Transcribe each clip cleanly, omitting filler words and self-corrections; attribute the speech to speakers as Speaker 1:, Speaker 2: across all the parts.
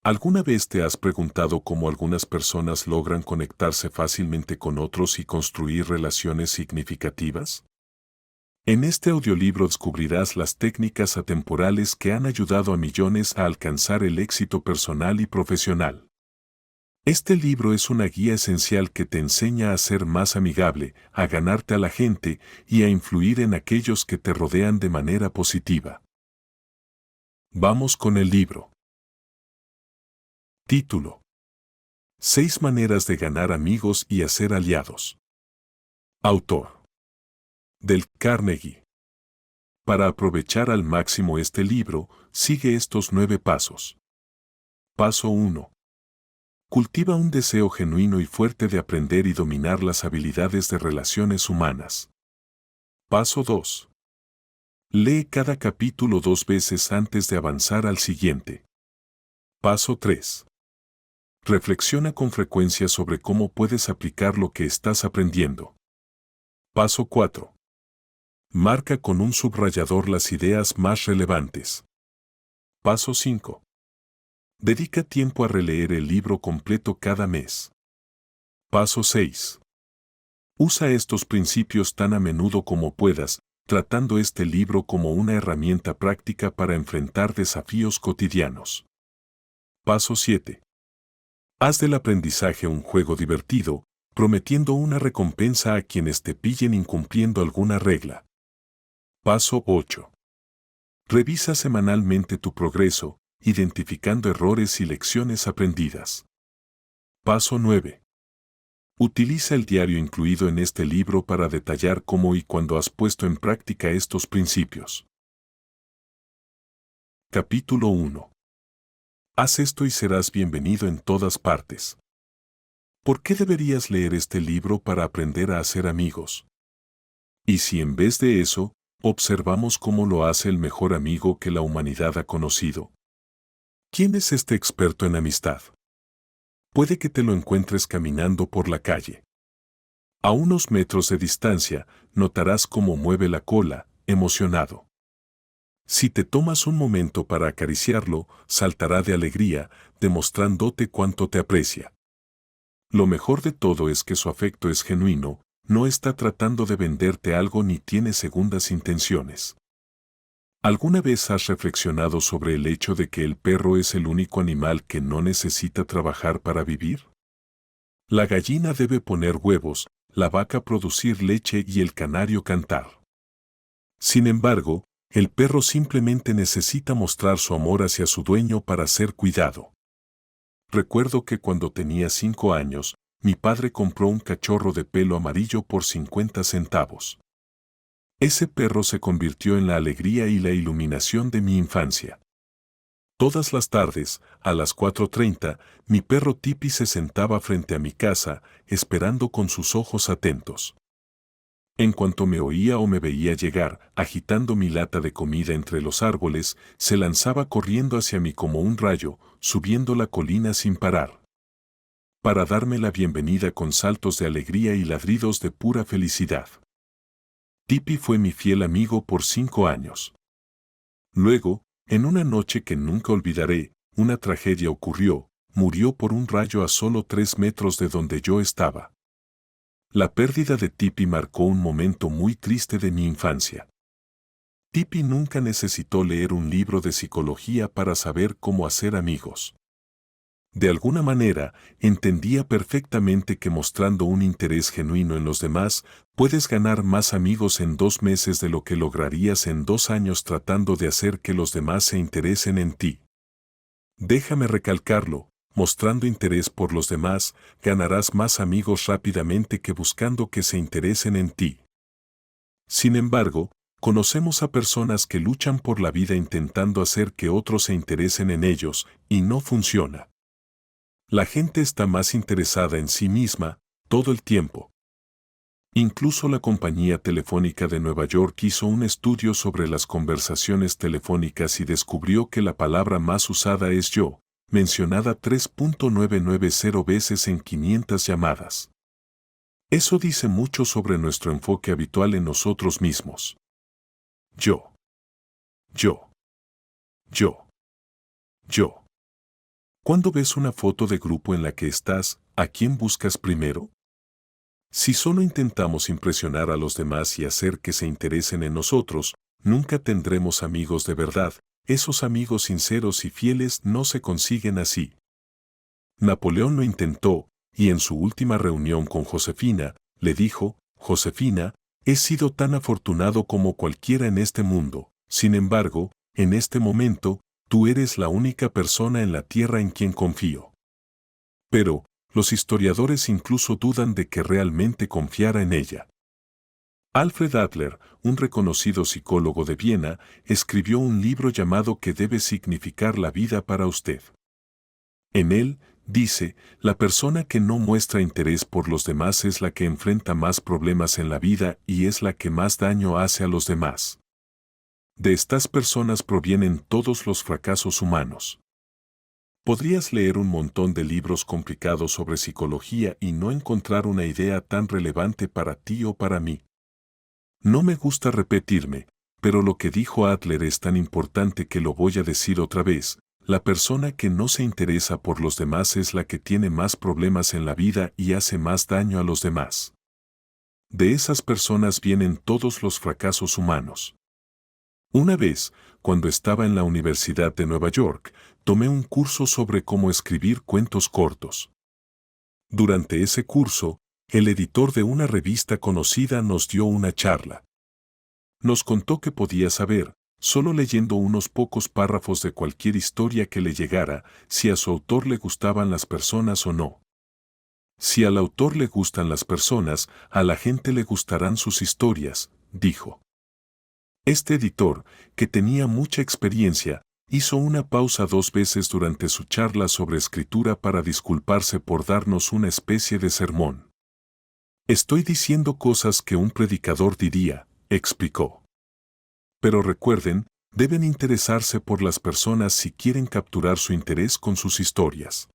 Speaker 1: ¿Alguna vez te has preguntado cómo algunas personas logran conectarse fácilmente con otros y construir relaciones significativas? En este audiolibro descubrirás las técnicas atemporales que han ayudado a millones a alcanzar el éxito personal y profesional. Este libro es una guía esencial que te enseña a ser más amigable, a ganarte a la gente y a influir en aquellos que te rodean de manera positiva. Vamos con el libro. Título: 6 maneras de ganar amigos y hacer aliados. Autor: Dale Carnegie. Para aprovechar al máximo este libro, sigue estos 9 pasos. Paso 1. Cultiva un deseo genuino y fuerte de aprender y dominar las habilidades de relaciones humanas. Paso 2. Lee cada capítulo 2 veces antes de avanzar al siguiente. Paso 3. Reflexiona con frecuencia sobre cómo puedes aplicar lo que estás aprendiendo. Paso 4. Marca con un subrayador las ideas más relevantes. Paso 5. Dedica tiempo a releer el libro completo cada mes. Paso 6. Usa estos principios tan a menudo como puedas, tratando este libro como una herramienta práctica para enfrentar desafíos cotidianos. Paso 7. Haz del aprendizaje un juego divertido, prometiendo una recompensa a quienes te pillen incumpliendo alguna regla. Paso 8. Revisa semanalmente tu progreso, identificando errores y lecciones aprendidas. Paso 9. Utiliza el diario incluido en este libro para detallar cómo y cuándo has puesto en práctica estos principios. Capítulo 1. Haz esto y serás bienvenido en todas partes. ¿Por qué deberías leer este libro para aprender a hacer amigos? Y si en vez de eso, observamos cómo lo hace el mejor amigo que la humanidad ha conocido. ¿Quién es este experto en amistad? Puede que te lo encuentres caminando por la calle. A unos metros de distancia, notarás cómo mueve la cola, emocionado. Si te tomas un momento para acariciarlo, saltará de alegría, demostrándote cuánto te aprecia. Lo mejor de todo es que su afecto es genuino, no está tratando de venderte algo ni tiene segundas intenciones. ¿Alguna vez has reflexionado sobre el hecho de que el perro es el único animal que no necesita trabajar para vivir? La gallina debe poner huevos, la vaca producir leche y el canario cantar. Sin embargo, el perro simplemente necesita mostrar su amor hacia su dueño para ser cuidado. Recuerdo que cuando tenía 5 años, mi padre compró un cachorro de pelo amarillo por 50 centavos. Ese perro se convirtió en la alegría y la iluminación de mi infancia. Todas las tardes, a las 4:30, mi perro Tipi se sentaba frente a mi casa, esperando con sus ojos atentos. En cuanto me oía o me veía llegar, agitando mi lata de comida entre los árboles, se lanzaba corriendo hacia mí como un rayo, subiendo la colina sin parar, para darme la bienvenida con saltos de alegría y ladridos de pura felicidad. Tipi fue mi fiel amigo por 5 años. Luego, en una noche que nunca olvidaré, una tragedia ocurrió, murió por un rayo a solo 3 metros de donde yo estaba. La pérdida de Tipi marcó un momento muy triste de mi infancia. Tipi nunca necesitó leer un libro de psicología para saber cómo hacer amigos. De alguna manera, entendía perfectamente que mostrando un interés genuino en los demás, puedes ganar más amigos en 2 meses de lo que lograrías en 2 años tratando de hacer que los demás se interesen en ti. Déjame recalcarlo, mostrando interés por los demás, ganarás más amigos rápidamente que buscando que se interesen en ti. Sin embargo, conocemos a personas que luchan por la vida intentando hacer que otros se interesen en ellos, y no funciona. La gente está más interesada en sí misma, todo el tiempo. Incluso la compañía telefónica de Nueva York hizo un estudio sobre las conversaciones telefónicas y descubrió que la palabra más usada es yo, mencionada 3.990 veces en 500 llamadas. Eso dice mucho sobre nuestro enfoque habitual en nosotros mismos. Yo. Yo. Yo. Yo. Cuando ves una foto de grupo en la que estás, ¿a quién buscas primero? Si solo intentamos impresionar a los demás y hacer que se interesen en nosotros, nunca tendremos amigos de verdad. Esos amigos sinceros y fieles no se consiguen así. Napoleón lo intentó, y en su última reunión con Josefina, le dijo: Josefina, he sido tan afortunado como cualquiera en este mundo. Sin embargo, en este momento, tú eres la única persona en la tierra en quien confío. Pero, los historiadores incluso dudan de que realmente confiara en ella. Alfred Adler, un reconocido psicólogo de Viena, escribió un libro llamado ¿Qué debe significar la vida para usted? En él, dice, la persona que no muestra interés por los demás es la que enfrenta más problemas en la vida y es la que más daño hace a los demás. De estas personas provienen todos los fracasos humanos. Podrías leer un montón de libros complicados sobre psicología y no encontrar una idea tan relevante para ti o para mí. No me gusta repetirme, pero lo que dijo Adler es tan importante que lo voy a decir otra vez. La persona que no se interesa por los demás es la que tiene más problemas en la vida y hace más daño a los demás. De esas personas vienen todos los fracasos humanos. Una vez, cuando estaba en la Universidad de Nueva York, tomé un curso sobre cómo escribir cuentos cortos. Durante ese curso, el editor de una revista conocida nos dio una charla. Nos contó que podía saber, solo leyendo unos pocos párrafos de cualquier historia que le llegara, si a su autor le gustaban las personas o no. Si al autor le gustan las personas, a la gente le gustarán sus historias, dijo. Este editor, que tenía mucha experiencia, hizo una pausa 2 veces durante su charla sobre escritura para disculparse por darnos una especie de sermón. Estoy diciendo cosas que un predicador diría, explicó. Pero recuerden, deben interesarse por las personas si quieren capturar su interés con sus historias.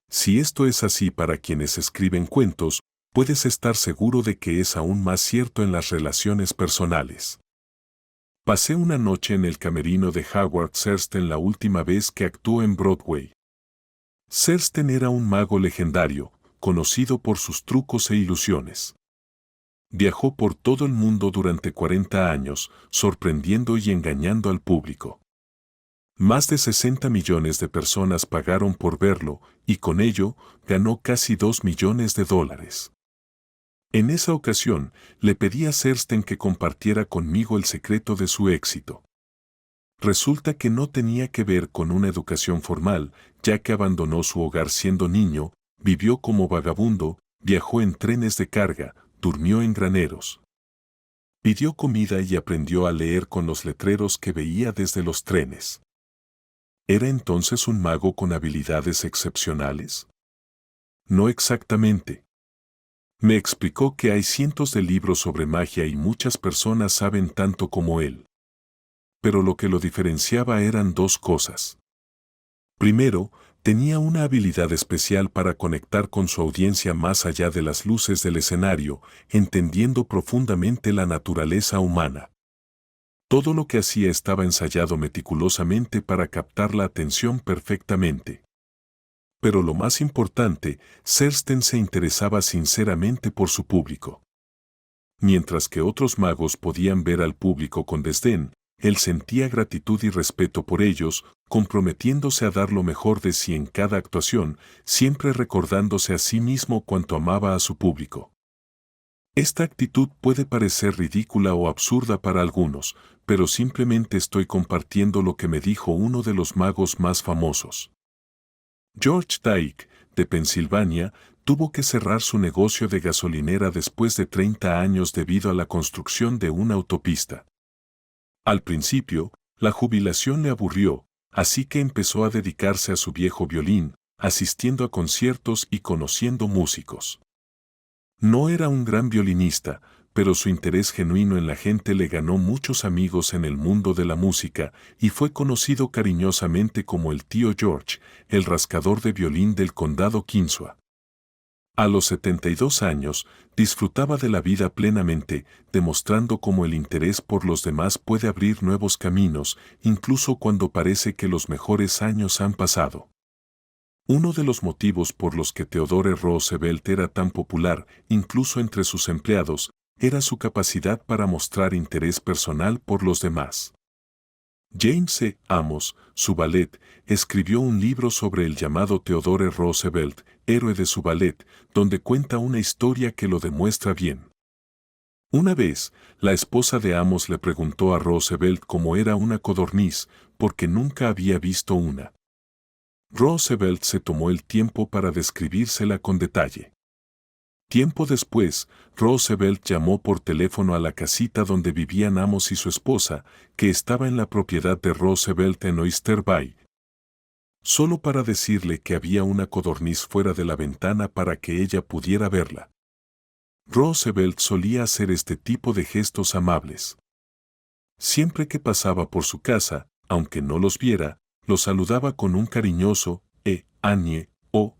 Speaker 1: Si esto es así para quienes escriben cuentos, puedes estar seguro de que es aún más cierto en las relaciones personales. Pasé una noche en el camerino de Howard Siersten la última vez que actuó en Broadway. Siersten era un mago legendario, conocido por sus trucos e ilusiones. Viajó por todo el mundo durante 40 años, sorprendiendo y engañando al público. Más de 60 millones de personas pagaron por verlo, y con ello, ganó casi $2 millones. En esa ocasión, le pedí a Siersten que compartiera conmigo el secreto de su éxito. Resulta que no tenía que ver con una educación formal, ya que abandonó su hogar siendo niño, vivió como vagabundo, viajó en trenes de carga, durmió en graneros. Pidió comida y aprendió a leer con los letreros que veía desde los trenes. ¿Era entonces un mago con habilidades excepcionales? No exactamente. Me explicó que hay cientos de libros sobre magia y muchas personas saben tanto como él. Pero lo que lo diferenciaba eran 2 cosas. Primero, tenía una habilidad especial para conectar con su audiencia más allá de las luces del escenario, entendiendo profundamente la naturaleza humana. Todo lo que hacía estaba ensayado meticulosamente para captar la atención perfectamente. Pero lo más importante, Siersten se interesaba sinceramente por su público. Mientras que otros magos podían ver al público con desdén, él sentía gratitud y respeto por ellos, comprometiéndose a dar lo mejor de sí en cada actuación, siempre recordándose a sí mismo cuánto amaba a su público. Esta actitud puede parecer ridícula o absurda para algunos, pero simplemente estoy compartiendo lo que me dijo uno de los magos más famosos. George Dyke, de Pensilvania, tuvo que cerrar su negocio de gasolinera después de 30 años debido a la construcción de una autopista. Al principio, la jubilación le aburrió, así que empezó a dedicarse a su viejo violín, asistiendo a conciertos y conociendo músicos. No era un gran violinista, pero su interés genuino en la gente le ganó muchos amigos en el mundo de la música y fue conocido cariñosamente como el tío George, el rascador de violín del condado Kinshasa. A los 72 años, disfrutaba de la vida plenamente, demostrando cómo el interés por los demás puede abrir nuevos caminos, incluso cuando parece que los mejores años han pasado. Uno de los motivos por los que Theodore Roosevelt era tan popular, incluso entre sus empleados, era su capacidad para mostrar interés personal por los demás. James C. Amos, su valet, escribió un libro sobre el llamado Theodore Roosevelt, héroe de su valet, donde cuenta una historia que lo demuestra bien. Una vez, la esposa de Amos le preguntó a Roosevelt cómo era una codorniz, porque nunca había visto una. Roosevelt se tomó el tiempo para describírsela con detalle. Tiempo después, Roosevelt llamó por teléfono a la casita donde vivían Amos y su esposa, que estaba en la propiedad de Roosevelt en Oyster Bay, solo para decirle que había una codorniz fuera de la ventana para que ella pudiera verla. Roosevelt solía hacer este tipo de gestos amables. Siempre que pasaba por su casa, aunque no los viera, los saludaba con un cariñoso Annie o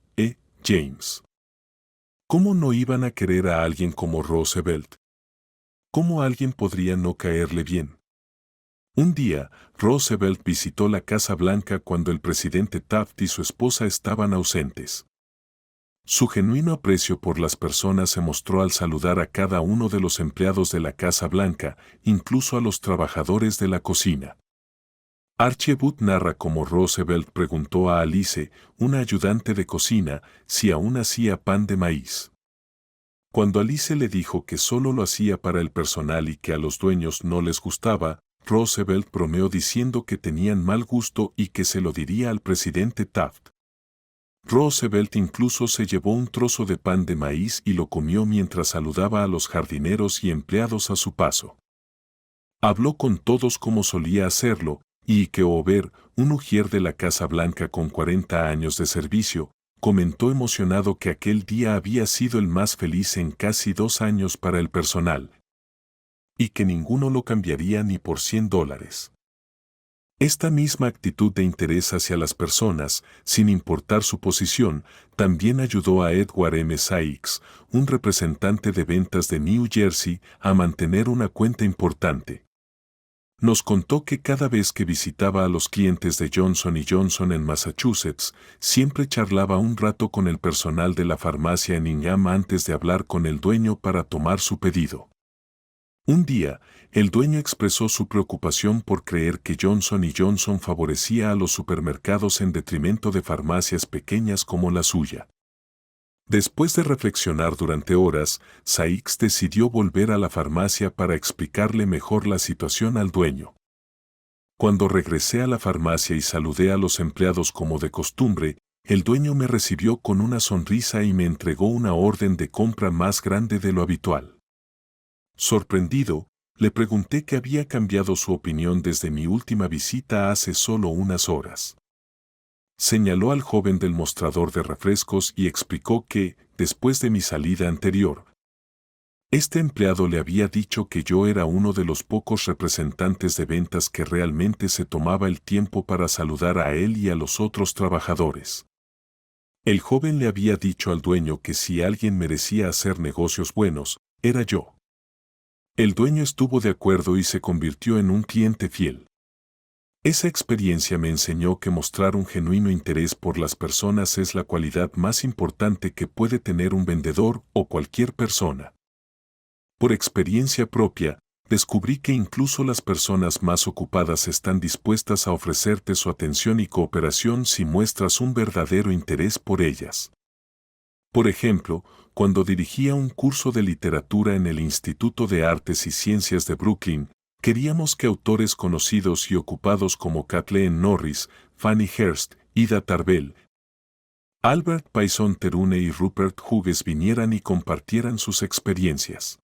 Speaker 1: James. ¿Cómo no iban a querer a alguien como Roosevelt? ¿Cómo alguien podría no caerle bien? Un día, Roosevelt visitó la Casa Blanca cuando el presidente Taft y su esposa estaban ausentes. Su genuino aprecio por las personas se mostró al saludar a cada uno de los empleados de la Casa Blanca, incluso a los trabajadores de la cocina. Archie Booth narra cómo Roosevelt preguntó a Alice, una ayudante de cocina, si aún hacía pan de maíz. Cuando Alice le dijo que solo lo hacía para el personal y que a los dueños no les gustaba, Roosevelt bromeó diciendo que tenían mal gusto y que se lo diría al presidente Taft. Roosevelt incluso se llevó un trozo de pan de maíz y lo comió mientras saludaba a los jardineros y empleados a su paso. Habló con todos como solía hacerlo, y que Hoover, un ujier de la Casa Blanca con 40 años de servicio, comentó emocionado que aquel día había sido el más feliz en casi 2 años para el personal, y que ninguno lo cambiaría ni por $100. Esta misma actitud de interés hacia las personas, sin importar su posición, también ayudó a Edward M. Sykes, un representante de ventas de New Jersey, a mantener una cuenta importante. Nos contó que cada vez que visitaba a los clientes de Johnson & Johnson en Massachusetts, siempre charlaba un rato con el personal de la farmacia en Ingham antes de hablar con el dueño para tomar su pedido. Un día, el dueño expresó su preocupación por creer que Johnson & Johnson favorecía a los supermercados en detrimento de farmacias pequeñas como la suya. Después de reflexionar durante horas, Sykes decidió volver a la farmacia para explicarle mejor la situación al dueño. Cuando regresé a la farmacia y saludé a los empleados como de costumbre, el dueño me recibió con una sonrisa y me entregó una orden de compra más grande de lo habitual. Sorprendido, le pregunté qué había cambiado su opinión desde mi última visita hace solo unas horas. Señaló al joven del mostrador de refrescos y explicó que, después de mi salida anterior, este empleado le había dicho que yo era uno de los pocos representantes de ventas que realmente se tomaba el tiempo para saludar a él y a los otros trabajadores. El joven le había dicho al dueño que si alguien merecía hacer negocios buenos, era yo. El dueño estuvo de acuerdo y se convirtió en un cliente fiel. Esa experiencia me enseñó que mostrar un genuino interés por las personas es la cualidad más importante que puede tener un vendedor o cualquier persona. Por experiencia propia, descubrí que incluso las personas más ocupadas están dispuestas a ofrecerte su atención y cooperación si muestras un verdadero interés por ellas. Por ejemplo, cuando dirigía un curso de literatura en el Instituto de Artes y Ciencias de Brooklyn, queríamos que autores conocidos y ocupados como Kathleen Norris, Fanny Hurst, Ida Tarbell, Albert Payson Terune y Rupert Hughes vinieran y compartieran sus experiencias.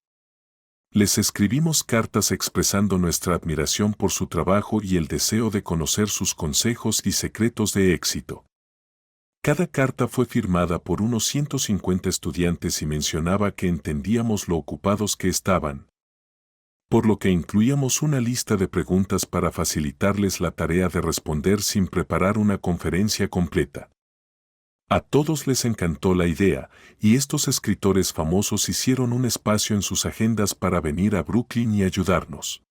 Speaker 1: Les escribimos cartas expresando nuestra admiración por su trabajo y el deseo de conocer sus consejos y secretos de éxito. Cada carta fue firmada por unos 150 estudiantes y mencionaba que entendíamos lo ocupados que estaban, por lo que incluíamos una lista de preguntas para facilitarles la tarea de responder sin preparar una conferencia completa. A todos les encantó la idea, y estos escritores famosos hicieron un espacio en sus agendas para venir a Brooklyn y ayudarnos.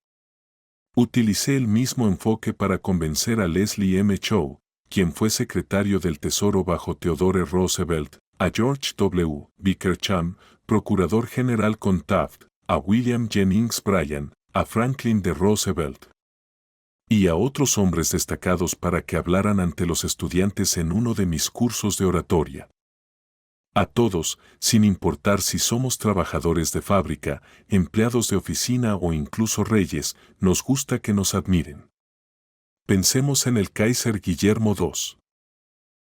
Speaker 1: Utilicé el mismo enfoque para convencer a Leslie M. Chow, quien fue secretario del Tesoro bajo Theodore Roosevelt, a George W. Bickersham, procurador general con Taft, a William Jennings Bryan, a Franklin D. Roosevelt y a otros hombres destacados para que hablaran ante los estudiantes en uno de mis cursos de oratoria. A todos, sin importar si somos trabajadores de fábrica, empleados de oficina o incluso reyes, nos gusta que nos admiren. Pensemos en el Kaiser Guillermo II.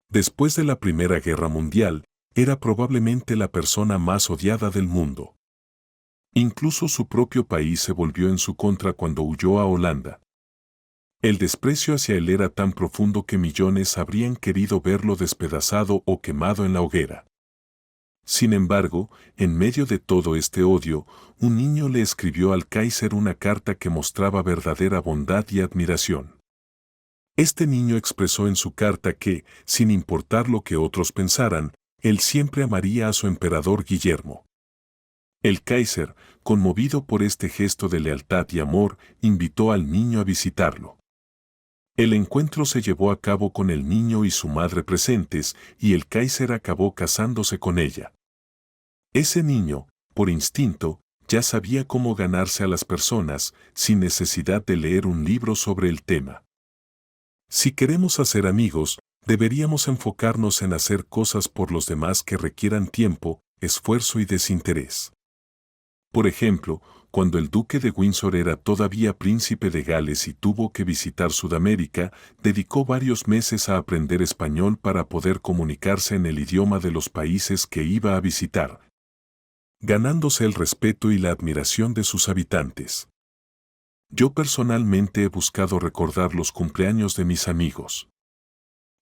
Speaker 1: Después de la Primera Guerra Mundial, era probablemente la persona más odiada del mundo. Incluso su propio país se volvió en su contra cuando huyó a Holanda. El desprecio hacia él era tan profundo que millones habrían querido verlo despedazado o quemado en la hoguera. Sin embargo, en medio de todo este odio, un niño le escribió al Kaiser una carta que mostraba verdadera bondad y admiración. Este niño expresó en su carta que, sin importar lo que otros pensaran, él siempre amaría a su emperador Guillermo. El Kaiser, conmovido por este gesto de lealtad y amor, invitó al niño a visitarlo. El encuentro se llevó a cabo con el niño y su madre presentes, y el Kaiser acabó casándose con ella. Ese niño, por instinto, ya sabía cómo ganarse a las personas, sin necesidad de leer un libro sobre el tema. Si queremos hacer amigos, deberíamos enfocarnos en hacer cosas por los demás que requieran tiempo, esfuerzo y desinterés. Por ejemplo, cuando el duque de Windsor era todavía príncipe de Gales y tuvo que visitar Sudamérica, dedicó varios meses a aprender español para poder comunicarse en el idioma de los países que iba a visitar, ganándose el respeto y la admiración de sus habitantes. Yo personalmente he buscado recordar los cumpleaños de mis amigos.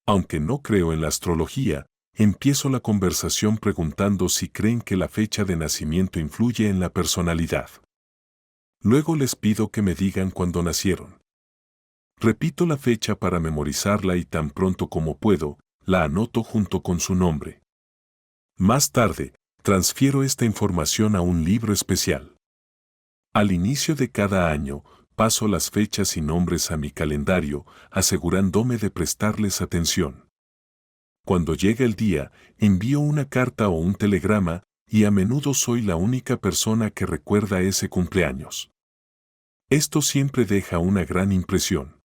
Speaker 1: Aunque no creo en la astrología, empiezo la conversación preguntando si creen que la fecha de nacimiento influye en la personalidad. Luego les pido que me digan cuándo nacieron. Repito la fecha para memorizarla y tan pronto como puedo, la anoto junto con su nombre. Más tarde, transfiero esta información a un libro especial. Al inicio de cada año, paso las fechas y nombres a mi calendario, asegurándome de prestarles atención. Cuando llega el día, envío una carta o un telegrama, y a menudo soy la única persona que recuerda ese cumpleaños. Esto siempre deja una gran impresión.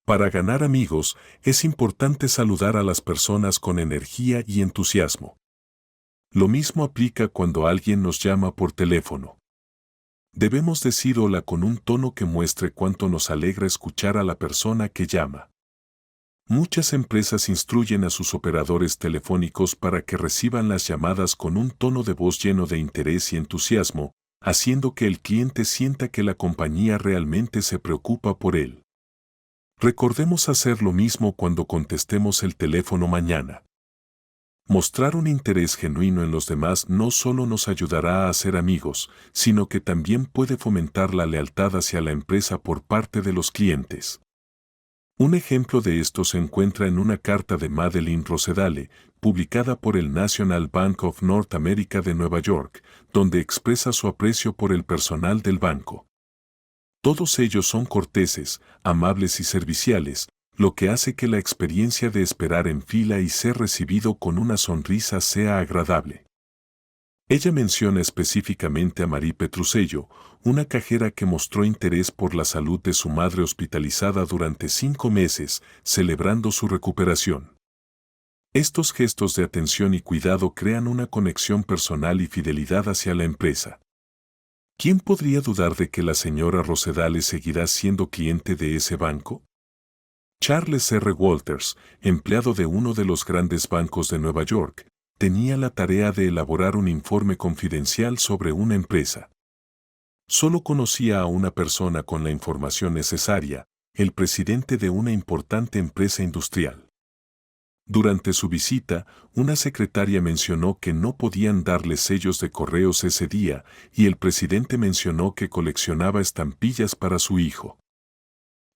Speaker 1: Para ganar amigos, es importante saludar a las personas con energía y entusiasmo. Lo mismo aplica cuando alguien nos llama por teléfono. Debemos decir hola con un tono que muestre cuánto nos alegra escuchar a la persona que llama. Muchas empresas instruyen a sus operadores telefónicos para que reciban las llamadas con un tono de voz lleno de interés y entusiasmo, haciendo que el cliente sienta que la compañía realmente se preocupa por él. Recordemos hacer lo mismo cuando contestemos el teléfono mañana. Mostrar un interés genuino en los demás no solo nos ayudará a hacer amigos, sino que también puede fomentar la lealtad hacia la empresa por parte de los clientes. Un ejemplo de esto se encuentra en una carta de Madeleine Rosedale, publicada por el National Bank of North America de Nueva York, donde expresa su aprecio por el personal del banco. Todos ellos son corteses, amables y serviciales, lo que hace que la experiencia de esperar en fila y ser recibido con una sonrisa sea agradable. Ella menciona específicamente a Marie Petrusello, una cajera que mostró interés por la salud de su madre hospitalizada durante 5 meses, celebrando su recuperación. Estos gestos de atención y cuidado crean una conexión personal y fidelidad hacia la empresa. ¿Quién podría dudar de que la señora Rosedale seguirá siendo cliente de ese banco? Charles R. Walters, empleado de uno de los grandes bancos de Nueva York, tenía la tarea de elaborar un informe confidencial sobre una empresa. Solo conocía a una persona con la información necesaria, el presidente de una importante empresa industrial. Durante su visita, una secretaria mencionó que no podían darle sellos de correos ese día, y el presidente mencionó que coleccionaba estampillas para su hijo.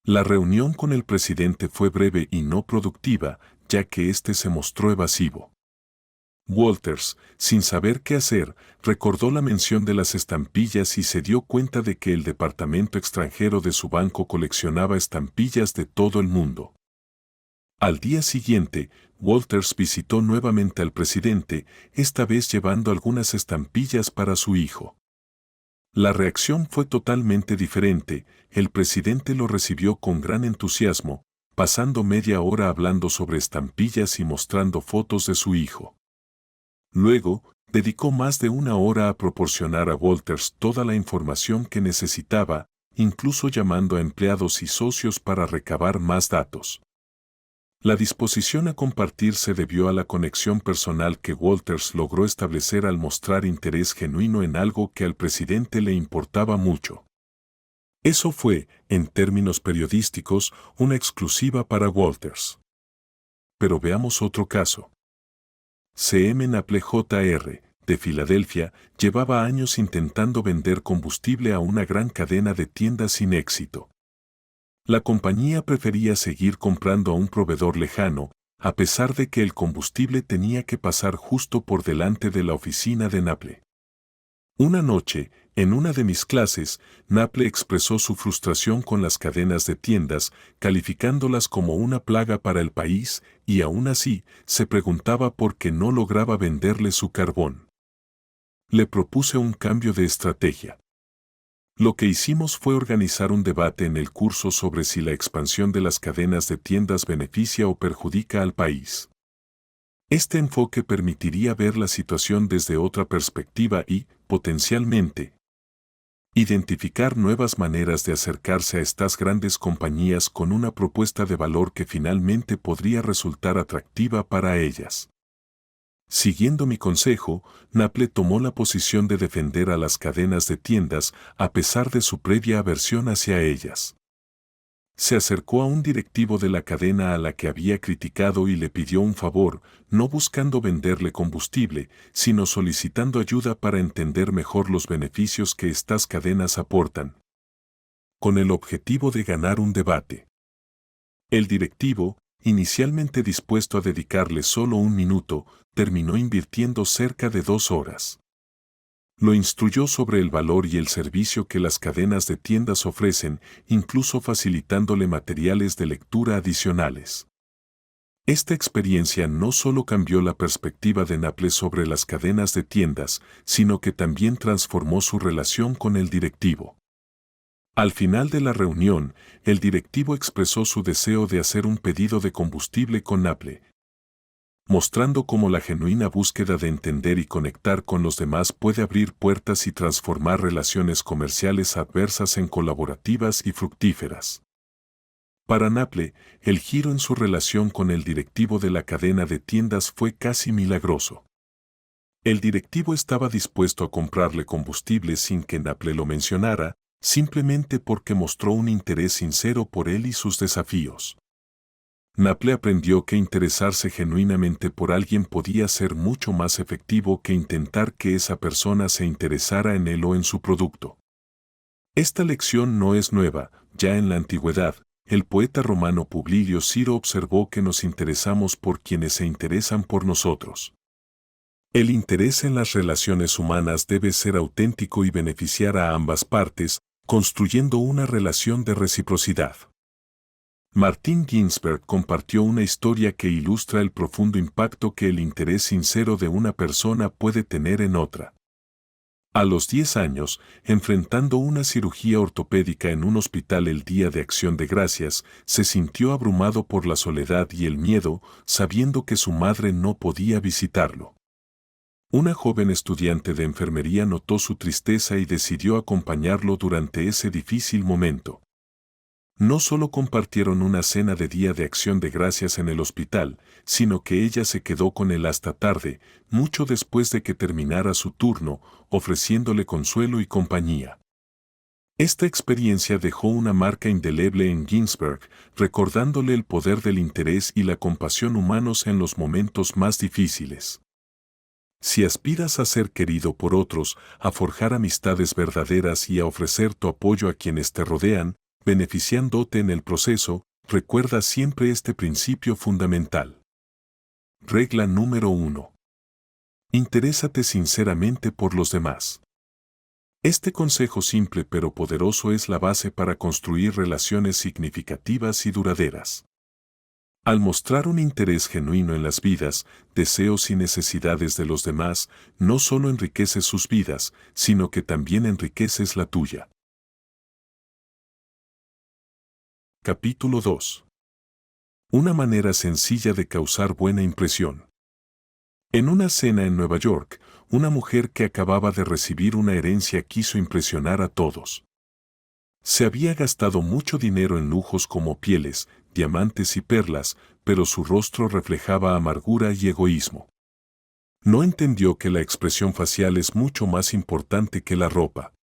Speaker 1: La reunión con el presidente fue breve y no productiva, ya que éste se mostró evasivo. Walters, sin saber qué hacer, recordó la mención de las estampillas y se dio cuenta de que el departamento extranjero de su banco coleccionaba estampillas de todo el mundo. Al día siguiente, Walters visitó nuevamente al presidente, esta vez llevando algunas estampillas para su hijo. La reacción fue totalmente diferente, el presidente lo recibió con gran entusiasmo, pasando media hora hablando sobre estampillas y mostrando fotos de su hijo. Luego, dedicó más de una hora a proporcionar a Walters toda la información que necesitaba, incluso llamando a empleados y socios para recabar más datos. La disposición a compartir se debió a la conexión personal que Walters logró establecer al mostrar interés genuino en algo que al presidente le importaba mucho. Eso fue, en términos periodísticos, una exclusiva para Walters. Pero veamos otro caso. CM Naple Jr., de Filadelfia, llevaba años intentando vender combustible a una gran cadena de tiendas sin éxito. La compañía prefería seguir comprando a un proveedor lejano, a pesar de que el combustible tenía que pasar justo por delante de la oficina de Naple. Una noche, en una de mis clases, Naple expresó su frustración con las cadenas de tiendas, calificándolas como una plaga para el país, y aún así, se preguntaba por qué no lograba venderle su carbón. Le propuse un cambio de estrategia. Lo que hicimos fue organizar un debate en el curso sobre si la expansión de las cadenas de tiendas beneficia o perjudica al país. Este enfoque permitiría ver la situación desde otra perspectiva y, potencialmente, identificar nuevas maneras de acercarse a estas grandes compañías con una propuesta de valor que finalmente podría resultar atractiva para ellas. Siguiendo mi consejo, Naple tomó la posición de defender a las cadenas de tiendas a pesar de su previa aversión hacia ellas. Se acercó a un directivo de la cadena a la que había criticado y le pidió un favor, no buscando venderle combustible, sino solicitando ayuda para entender mejor los beneficios que estas cadenas aportan, con el objetivo de ganar un debate. El directivo, inicialmente dispuesto a dedicarle solo un minuto, terminó invirtiendo cerca de 2 horas. Lo instruyó sobre el valor y el servicio que las cadenas de tiendas ofrecen, incluso facilitándole materiales de lectura adicionales. Esta experiencia no solo cambió la perspectiva de Naple sobre las cadenas de tiendas, sino que también transformó su relación con el directivo. Al final de la reunión, el directivo expresó su deseo de hacer un pedido de combustible con Naple, mostrando cómo la genuina búsqueda de entender y conectar con los demás puede abrir puertas y transformar relaciones comerciales adversas en colaborativas y fructíferas. Para Naple, el giro en su relación con el directivo de la cadena de tiendas fue casi milagroso. El directivo estaba dispuesto a comprarle combustible sin que Naple lo mencionara, simplemente porque mostró un interés sincero por él y sus desafíos. Naple aprendió que interesarse genuinamente por alguien podía ser mucho más efectivo que intentar que esa persona se interesara en él o en su producto. Esta lección no es nueva, ya en la antigüedad, el poeta romano Publio Ciro observó que nos interesamos por quienes se interesan por nosotros. El interés en las relaciones humanas debe ser auténtico y beneficiar a ambas partes, construyendo una relación de reciprocidad. Martin Ginsberg compartió una historia que ilustra el profundo impacto que el interés sincero de una persona puede tener en otra. A los 10 años, enfrentando una cirugía ortopédica en un hospital el día de Acción de Gracias, se sintió abrumado por la soledad y el miedo, sabiendo que su madre no podía visitarlo. Una joven estudiante de enfermería notó su tristeza y decidió acompañarlo durante ese difícil momento. No solo compartieron una cena de Día de Acción de Gracias en el hospital, sino que ella se quedó con él hasta tarde, mucho después de que terminara su turno, ofreciéndole consuelo y compañía. Esta experiencia dejó una marca indeleble en Ginsberg, recordándole el poder del interés y la compasión humanos en los momentos más difíciles. Si aspiras a ser querido por otros, a forjar amistades verdaderas y a ofrecer tu apoyo a quienes te rodean, beneficiándote en el proceso, recuerda siempre este principio fundamental. Regla número 1. Interésate sinceramente por los demás. Este consejo simple pero poderoso es la base para construir relaciones significativas y duraderas. Al mostrar un interés genuino en las vidas, deseos y necesidades de los demás, no solo enriqueces sus vidas, sino que también enriqueces la tuya. Capítulo 2. Una manera sencilla de causar buena impresión. En una cena en Nueva York, una mujer que acababa de recibir una herencia quiso impresionar a todos. Se había gastado mucho dinero en lujos como pieles, diamantes y perlas, pero su rostro reflejaba amargura y egoísmo. No entendió que la expresión facial es mucho más importante que la ropa.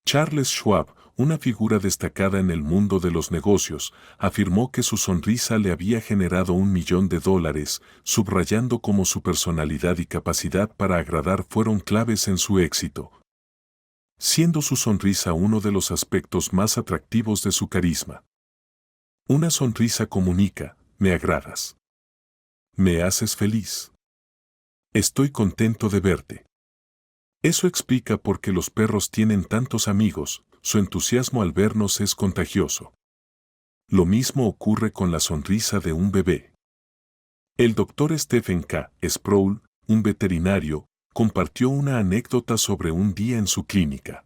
Speaker 1: Charles Schwab, una figura destacada en el mundo de los negocios, afirmó que su sonrisa le había generado $1.000.000, subrayando cómo su personalidad y capacidad para agradar fueron claves en su éxito, siendo su sonrisa uno de los aspectos más atractivos de su carisma. Una sonrisa comunica: me agradas. Me haces feliz. Estoy contento de verte. Eso explica por qué los perros tienen tantos amigos, su entusiasmo al vernos es contagioso. Lo mismo ocurre con la sonrisa de un bebé. El doctor Stephen K. Sproul, un veterinario, compartió una anécdota sobre un día en su clínica.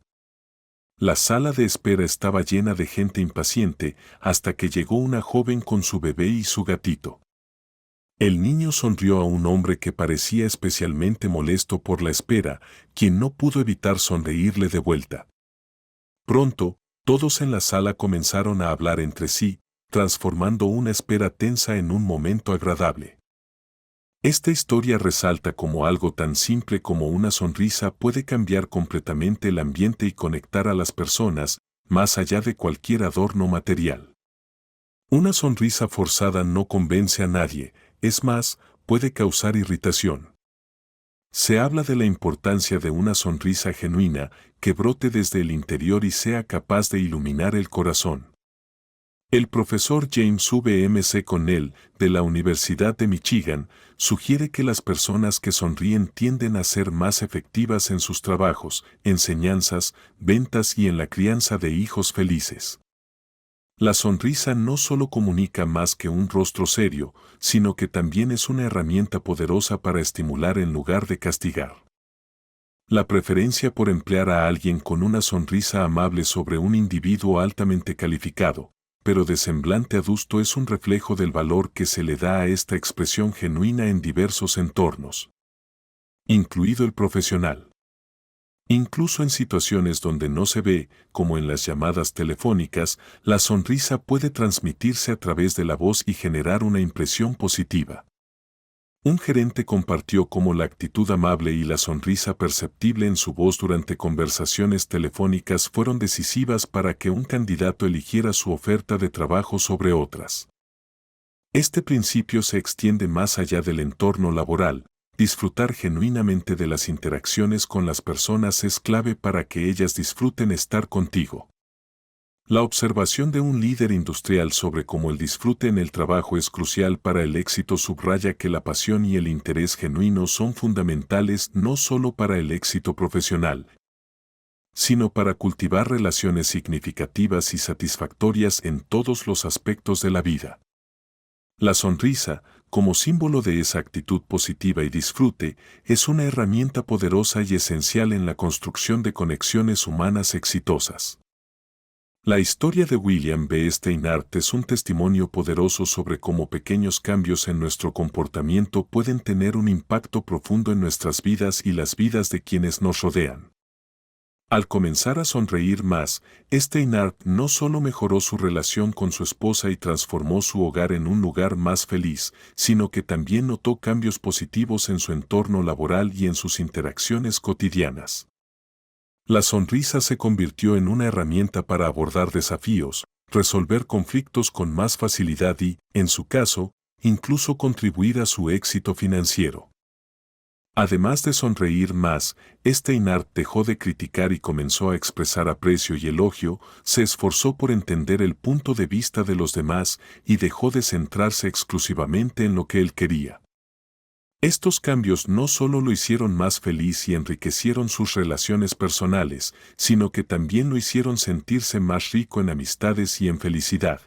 Speaker 1: La sala de espera estaba llena de gente impaciente hasta que llegó una joven con su bebé y su gatito. El niño sonrió a un hombre que parecía especialmente molesto por la espera, quien no pudo evitar sonreírle de vuelta. Pronto, todos en la sala comenzaron a hablar entre sí, transformando una espera tensa en un momento agradable. Esta historia resalta cómo algo tan simple como una sonrisa puede cambiar completamente el ambiente y conectar a las personas, más allá de cualquier adorno material. Una sonrisa forzada no convence a nadie, es más, puede causar irritación. Se habla de la importancia de una sonrisa genuina que brote desde el interior y sea capaz de iluminar el corazón. El profesor James V. M. Connell, de la Universidad de Michigan, sugiere que las personas que sonríen tienden a ser más efectivas en sus trabajos, enseñanzas, ventas y en la crianza de hijos felices. La sonrisa no solo comunica más que un rostro serio, sino que también es una herramienta poderosa para estimular en lugar de castigar. La preferencia por emplear a alguien con una sonrisa amable sobre un individuo altamente calificado, pero de semblante adusto, es un reflejo del valor que se le da a esta expresión genuina en diversos entornos, incluido el profesional. Incluso en situaciones donde no se ve, como en las llamadas telefónicas, la sonrisa puede transmitirse a través de la voz y generar una impresión positiva. Un gerente compartió cómo la actitud amable y la sonrisa perceptible en su voz durante conversaciones telefónicas fueron decisivas para que un candidato eligiera su oferta de trabajo sobre otras. Este principio se extiende más allá del entorno laboral. Disfrutar genuinamente de las interacciones con las personas es clave para que ellas disfruten estar contigo. La observación de un líder industrial sobre cómo el disfrute en el trabajo es crucial para el éxito subraya que la pasión y el interés genuino son fundamentales no solo para el éxito profesional, sino para cultivar relaciones significativas y satisfactorias en todos los aspectos de la vida. La sonrisa, como símbolo de esa actitud positiva y disfrute, es una herramienta poderosa y esencial en la construcción de conexiones humanas exitosas. La historia de William B. Steinhardt es un testimonio poderoso sobre cómo pequeños cambios en nuestro comportamiento pueden tener un impacto profundo en nuestras vidas y las vidas de quienes nos rodean. Al comenzar a sonreír más, Steinhardt no solo mejoró su relación con su esposa y transformó su hogar en un lugar más feliz, sino que también notó cambios positivos en su entorno laboral y en sus interacciones cotidianas. La sonrisa se convirtió en una herramienta para abordar desafíos, resolver conflictos con más facilidad y, en su caso, incluso contribuir a su éxito financiero. Además de sonreír más, Steinhardt dejó de criticar y comenzó a expresar aprecio y elogio, se esforzó por entender el punto de vista de los demás y dejó de centrarse exclusivamente en lo que él quería. Estos cambios no solo lo hicieron más feliz y enriquecieron sus relaciones personales, sino que también lo hicieron sentirse más rico en amistades y en felicidad.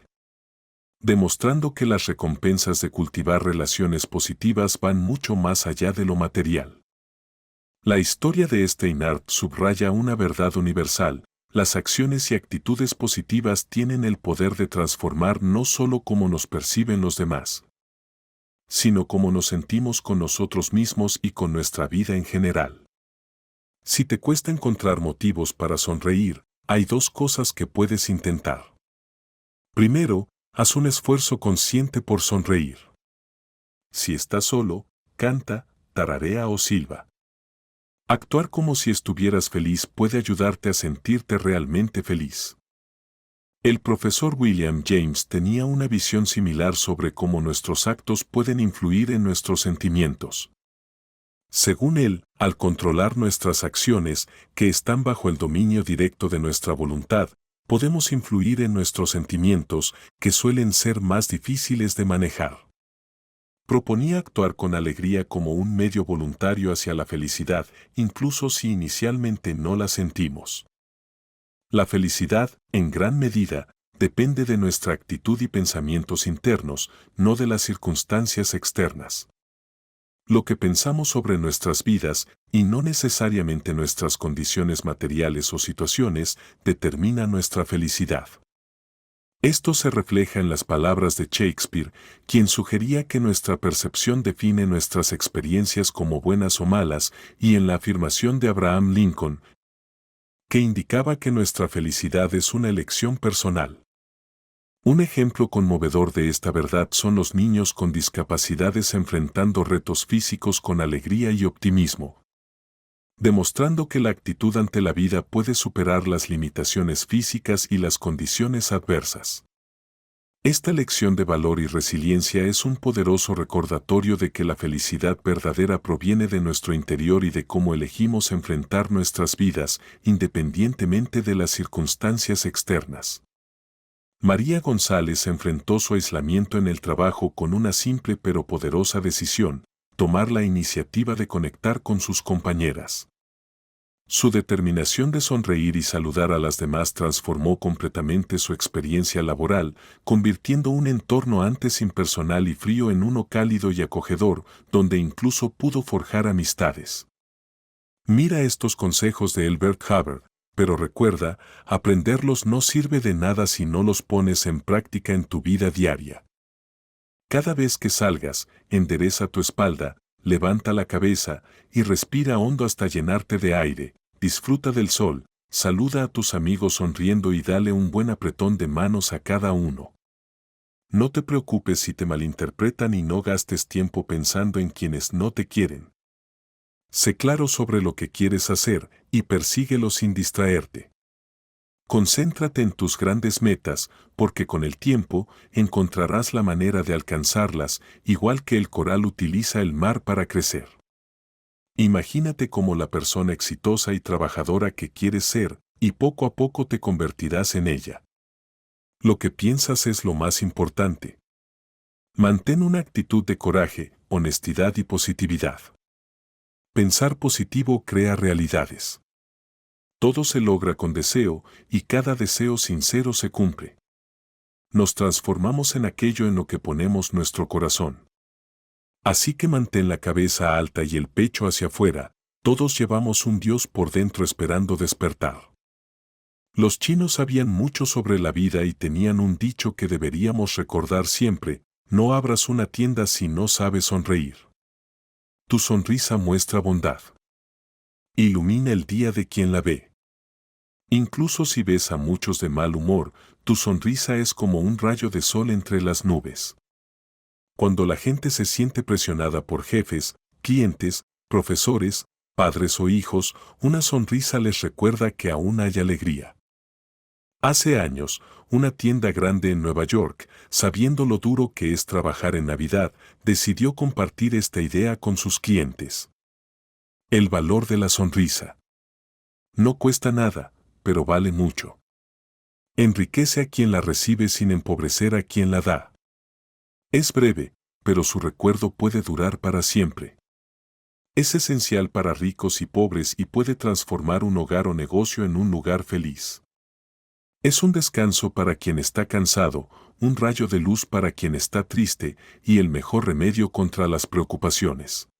Speaker 1: demostrando que las recompensas de cultivar relaciones positivas van mucho más allá de lo material. La historia de Steinhardt subraya una verdad universal: las acciones y actitudes positivas tienen el poder de transformar no solo cómo nos perciben los demás, sino cómo nos sentimos con nosotros mismos y con nuestra vida en general. Si te cuesta encontrar motivos para sonreír, hay dos cosas que puedes intentar. Primero, haz un esfuerzo consciente por sonreír. Si estás solo, canta, tararea o silba. Actuar como si estuvieras feliz puede ayudarte a sentirte realmente feliz. El profesor William James tenía una visión similar sobre cómo nuestros actos pueden influir en nuestros sentimientos. Según él, al controlar nuestras acciones, que están bajo el dominio directo de nuestra voluntad, podemos influir en nuestros sentimientos, que suelen ser más difíciles de manejar. Proponía actuar con alegría como un medio voluntario hacia la felicidad, incluso si inicialmente no la sentimos. La felicidad, en gran medida, depende de nuestra actitud y pensamientos internos, no de las circunstancias externas. Lo que pensamos sobre nuestras vidas, y no necesariamente nuestras condiciones materiales o situaciones, determina nuestra felicidad. Esto se refleja en las palabras de Shakespeare, quien sugería que nuestra percepción define nuestras experiencias como buenas o malas, y en la afirmación de Abraham Lincoln, que indicaba que nuestra felicidad es una elección personal. Un ejemplo conmovedor de esta verdad son los niños con discapacidades enfrentando retos físicos con alegría y optimismo, demostrando que la actitud ante la vida puede superar las limitaciones físicas y las condiciones adversas. Esta lección de valor y resiliencia es un poderoso recordatorio de que la felicidad verdadera proviene de nuestro interior y de cómo elegimos enfrentar nuestras vidas, independientemente de las circunstancias externas. María González enfrentó su aislamiento en el trabajo con una simple pero poderosa decisión: tomar la iniciativa de conectar con sus compañeras. Su determinación de sonreír y saludar a las demás transformó completamente su experiencia laboral, convirtiendo un entorno antes impersonal y frío en uno cálido y acogedor, donde incluso pudo forjar amistades. Mira estos consejos de Elbert Hubbard, pero recuerda, aprenderlos no sirve de nada si no los pones en práctica en tu vida diaria. Cada vez que salgas, endereza tu espalda, levanta la cabeza y respira hondo hasta llenarte de aire, disfruta del sol, saluda a tus amigos sonriendo y dale un buen apretón de manos a cada uno. No te preocupes si te malinterpretan y no gastes tiempo pensando en quienes no te quieren. Sé claro sobre lo que quieres hacer y persíguelo sin distraerte. Concéntrate en tus grandes metas, porque con el tiempo encontrarás la manera de alcanzarlas, igual que el coral utiliza el mar para crecer. Imagínate como la persona exitosa y trabajadora que quieres ser, y poco a poco te convertirás en ella. Lo que piensas es lo más importante. Mantén una actitud de coraje, honestidad y positividad. Pensar positivo crea realidades. Todo se logra con deseo, y cada deseo sincero se cumple. Nos transformamos en aquello en lo que ponemos nuestro corazón. Así que mantén la cabeza alta y el pecho hacia afuera, todos llevamos un Dios por dentro esperando despertar. Los chinos sabían mucho sobre la vida y tenían un dicho que deberíamos recordar siempre: no abras una tienda si no sabes sonreír. Tu sonrisa muestra bondad. Ilumina el día de quien la ve. Incluso si ves a muchos de mal humor, tu sonrisa es como un rayo de sol entre las nubes. Cuando la gente se siente presionada por jefes, clientes, profesores, padres o hijos, una sonrisa les recuerda que aún hay alegría. Hace años, una tienda grande en Nueva York, sabiendo lo duro que es trabajar en Navidad, decidió compartir esta idea con sus clientes. El valor de la sonrisa. No cuesta nada, pero vale mucho. Enriquece a quien la recibe sin empobrecer a quien la da. Es breve, pero su recuerdo puede durar para siempre. Es esencial para ricos y pobres y puede transformar un hogar o negocio en un lugar feliz. Es un descanso para quien está cansado, un rayo de luz para quien está triste y el mejor remedio contra las preocupaciones.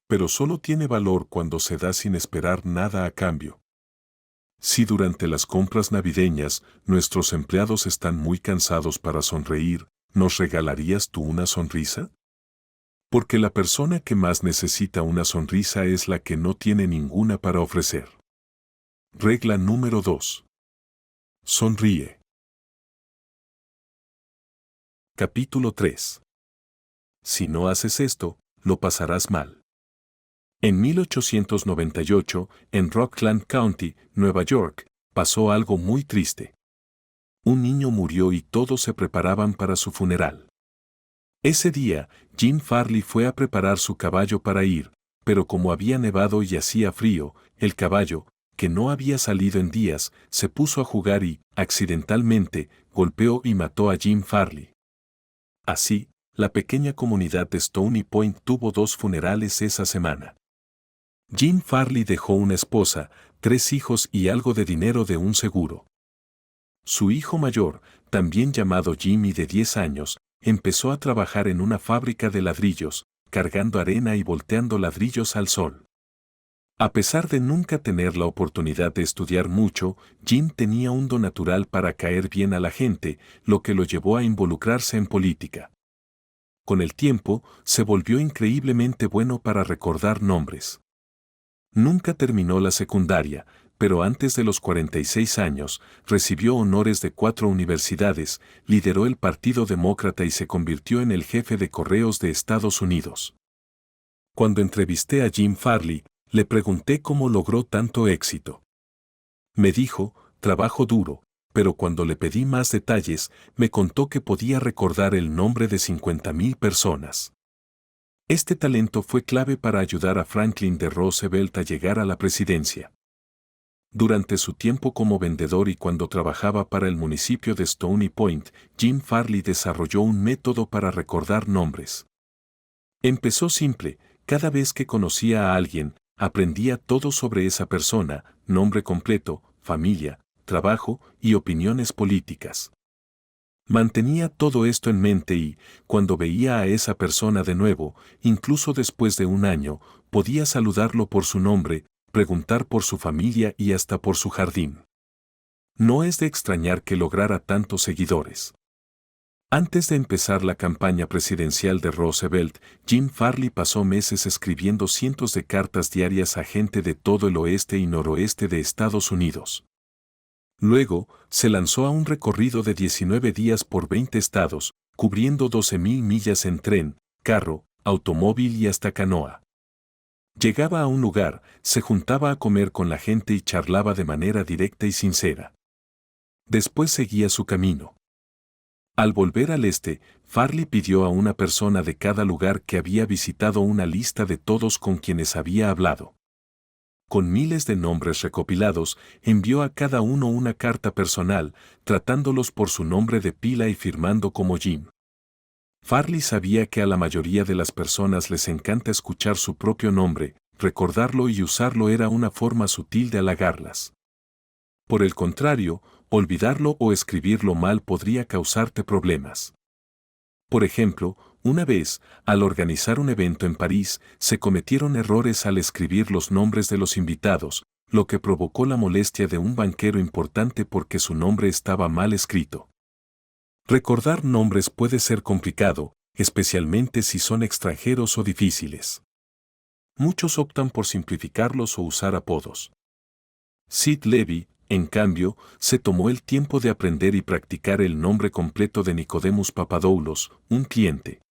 Speaker 1: Pero solo tiene valor cuando se da sin esperar nada a cambio. Si durante las compras navideñas nuestros empleados están muy cansados para sonreír, ¿nos regalarías tú una sonrisa? Porque la persona que más necesita una sonrisa es la que no tiene ninguna para ofrecer. Regla número 2. Sonríe. Capítulo 3. Si no haces esto, lo pasarás mal. En 1898, en Rockland County, Nueva York, pasó algo muy triste. Un niño murió y todos se preparaban para su funeral. Ese día, Jim Farley fue a preparar su caballo para ir, pero como había nevado y hacía frío, el caballo, que no había salido en días, se puso a jugar y, accidentalmente, golpeó y mató a Jim Farley. Así, la pequeña comunidad de Stony Point tuvo 2 funerales esa semana. Jim Farley dejó una esposa, 3 hijos y algo de dinero de un seguro. Su hijo mayor, también llamado Jimmy de 10 años, empezó a trabajar en una fábrica de ladrillos, cargando arena y volteando ladrillos al sol. A pesar de nunca tener la oportunidad de estudiar mucho, Jim tenía un don natural para caer bien a la gente, lo que lo llevó a involucrarse en política. Con el tiempo, se volvió increíblemente bueno para recordar nombres. Nunca terminó la secundaria, pero antes de los 46 años, recibió honores de 4 universidades, lideró el Partido Demócrata y se convirtió en el jefe de correos de Estados Unidos. Cuando entrevisté a Jim Farley, le pregunté cómo logró tanto éxito. Me dijo, trabajo duro, pero cuando le pedí más detalles, me contó que podía recordar el nombre de 50,000 personas. Este talento fue clave para ayudar a Franklin D. Roosevelt a llegar a la presidencia. Durante su tiempo como vendedor y cuando trabajaba para el municipio de Stony Point, Jim Farley desarrolló un método para recordar nombres. Empezó simple, cada vez que conocía a alguien, aprendía todo sobre esa persona, nombre completo, familia, trabajo y opiniones políticas. Mantenía todo esto en mente y, cuando veía a esa persona de nuevo, incluso después de un año, podía saludarlo por su nombre, preguntar por su familia y hasta por su jardín. No es de extrañar que lograra tantos seguidores. Antes de empezar la campaña presidencial de Roosevelt, Jim Farley pasó meses escribiendo cientos de cartas diarias a gente de todo el oeste y noroeste de Estados Unidos. Luego, se lanzó a un recorrido de 19 días por 20 estados, cubriendo 12,000 millas en tren, carro, automóvil y hasta canoa. Llegaba a un lugar, se juntaba a comer con la gente y charlaba de manera directa y sincera. Después seguía su camino. Al volver al este, Farley pidió a una persona de cada lugar que había visitado una lista de todos con quienes había hablado. Con miles de nombres recopilados, envió a cada uno una carta personal, tratándolos por su nombre de pila y firmando como Jim. Farley sabía que a la mayoría de las personas les encanta escuchar su propio nombre, recordarlo y usarlo era una forma sutil de halagarlas. Por el contrario, olvidarlo o escribirlo mal podría causarte problemas. Por ejemplo, una vez, al organizar un evento en París, se cometieron errores al escribir los nombres de los invitados, lo que provocó la molestia de un banquero importante porque su nombre estaba mal escrito. Recordar nombres puede ser complicado, especialmente si son extranjeros o difíciles. Muchos optan por simplificarlos o usar apodos. Sid Levy, en cambio, se tomó el tiempo de aprender y practicar el nombre completo de Nicodemus Papadopoulos, un cliente.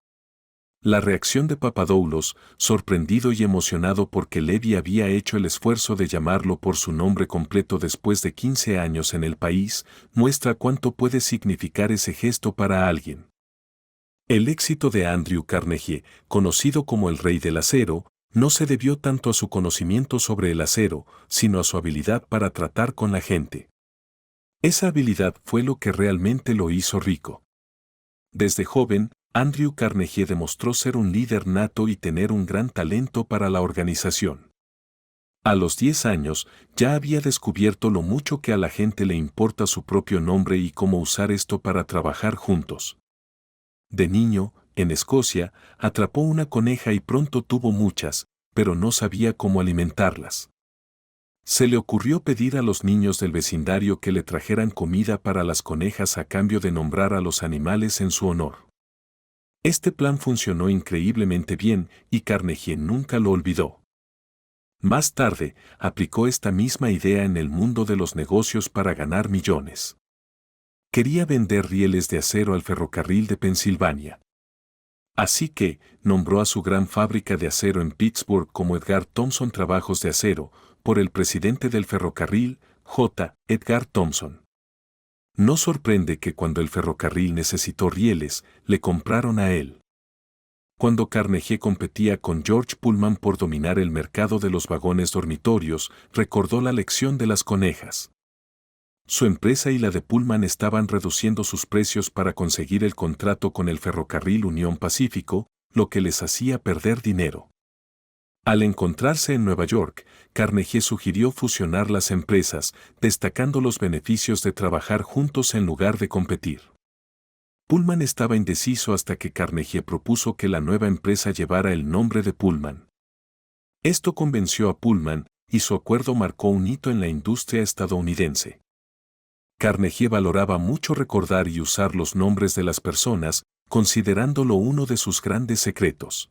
Speaker 1: La reacción de Papadopoulos, sorprendido y emocionado porque Levy había hecho el esfuerzo de llamarlo por su nombre completo después de 15 años en el país, muestra cuánto puede significar ese gesto para alguien. El éxito de Andrew Carnegie, conocido como el Rey del Acero, no se debió tanto a su conocimiento sobre el acero, sino a su habilidad para tratar con la gente. Esa habilidad fue lo que realmente lo hizo rico. Desde joven, Andrew Carnegie demostró ser un líder nato y tener un gran talento para la organización. A los 10 años, ya había descubierto lo mucho que a la gente le importa su propio nombre y cómo usar esto para trabajar juntos. De niño, en Escocia, atrapó una coneja y pronto tuvo muchas, pero no sabía cómo alimentarlas. Se le ocurrió pedir a los niños del vecindario que le trajeran comida para las conejas a cambio de nombrar a los animales en su honor. Este plan funcionó increíblemente bien y Carnegie nunca lo olvidó. Más tarde, aplicó esta misma idea en el mundo de los negocios para ganar millones. Quería vender rieles de acero al ferrocarril de Pensilvania. Así que, nombró a su gran fábrica de acero en Pittsburgh como Edgar Thomson Trabajos de Acero, por el presidente del ferrocarril, J. Edgar Thomson. No sorprende que cuando el ferrocarril necesitó rieles, le compraron a él. Cuando Carnegie competía con George Pullman por dominar el mercado de los vagones dormitorios, recordó la lección de las conejas. Su empresa y la de Pullman estaban reduciendo sus precios para conseguir el contrato con el ferrocarril Unión Pacífico, lo que les hacía perder dinero. Al encontrarse en Nueva York, Carnegie sugirió fusionar las empresas, destacando los beneficios de trabajar juntos en lugar de competir. Pullman estaba indeciso hasta que Carnegie propuso que la nueva empresa llevara el nombre de Pullman. Esto convenció a Pullman, y su acuerdo marcó un hito en la industria estadounidense. Carnegie valoraba mucho recordar y usar los nombres de las personas, considerándolo uno de sus grandes secretos.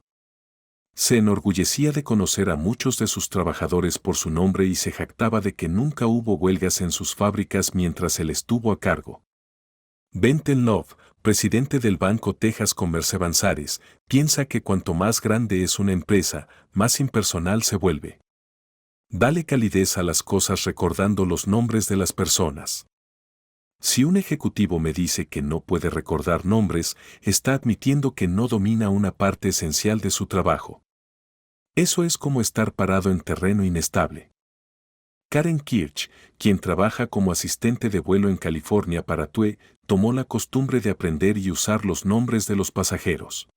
Speaker 1: Se enorgullecía de conocer a muchos de sus trabajadores por su nombre y se jactaba de que nunca hubo huelgas en sus fábricas mientras él estuvo a cargo. Benton Love, presidente del banco Texas Commerce Avanzares, piensa que cuanto más grande es una empresa, más impersonal se vuelve. Dale calidez a las cosas recordando los nombres de las personas. Si un ejecutivo me dice que no puede recordar nombres, está admitiendo que no domina una parte esencial de su trabajo. Eso es como estar parado en terreno inestable. Karen Kirch, quien trabaja como asistente de vuelo en California para TUE, tomó la costumbre de aprender y usar los nombres de los pasajeros.